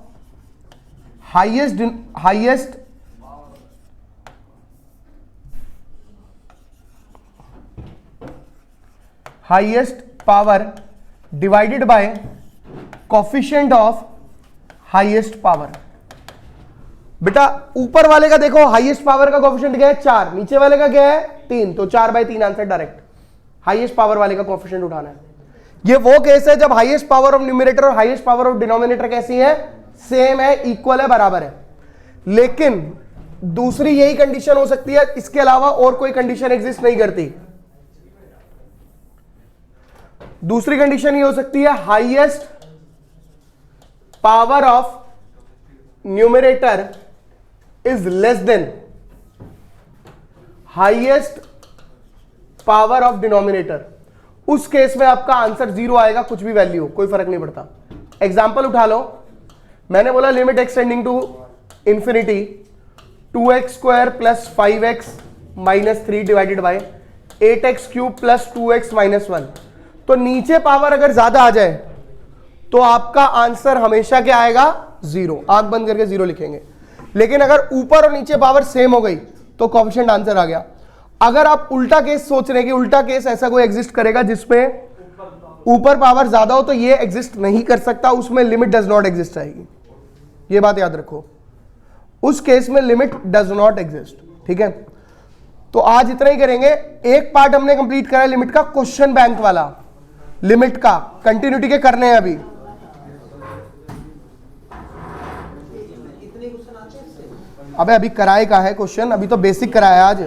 highest power divided by coefficient of highest power. बेटा ऊपर वाले का देखो, हाईएस्ट पावर का कोफिशिएंट क्या है? 4, नीचे वाले का क्या है? 3, तो 4/3 आंसर डायरेक्ट। हाईएस्ट पावर वाले का कोफिशिएंट उठाना है। ये वो केस है जब हाईएस्ट पावर ऑफ न्यूमरेटर और हाईएस्ट पावर ऑफ डिनोमिनेटर कैसी है? सेम है, इक्वल है, बराबर है। लेकिन दूसरी यही कंडीशन हो सकती है, इसके अलावा और कोई कंडीशन एग्जिस्ट नहीं करती। दूसरी कंडीशन ये हो सकती है, highest power of numerator is less than highest power of denominator. उस केस में आपका आंसर 0 आएगा, कुछ भी वैल्यू हो, कोई फर्क नहीं पड़ता। एग्जांपल उठा लो, मैंने बोला limit x tending to infinity 2x² + 5x - 3 divided by 8x³ + 2x - 1। तो नीचे पावर अगर ज्यादा आ जाए तो आपका आंसर हमेशा क्या आएगा? 0। आंख बंद करके 0 लिखेंगे। लेकिन अगर ऊपर और नीचे पावर सेम हो गई तो कोफिशिएंट आंसर आ गया। अगर आप उल्टा केस सोच रहे हैं कि उल्टा केस ऐसा कोई एग्जिस्ट करेगा जिसमें ऊपर पावर ज्यादा हो, तो ये एग्जिस्ट नहीं कर सकता, उसमें लिमिट डज नॉट एग्जिस्ट आएगी। ये बात याद रखो, उस केस में लिमिट डज नॉट एग्जिस्ट। ठीक है, तो आज इतना ही करेंगे। एक पार्ट हमने कंप्लीट करा लिमिट का, क्वेश्चन बैंक वाला लिमिट का, कंटिन्यूटी के करने हैं अभी। अबे अभी कराए का है क्वेश्चन, अभी तो बेसिक कराया आज।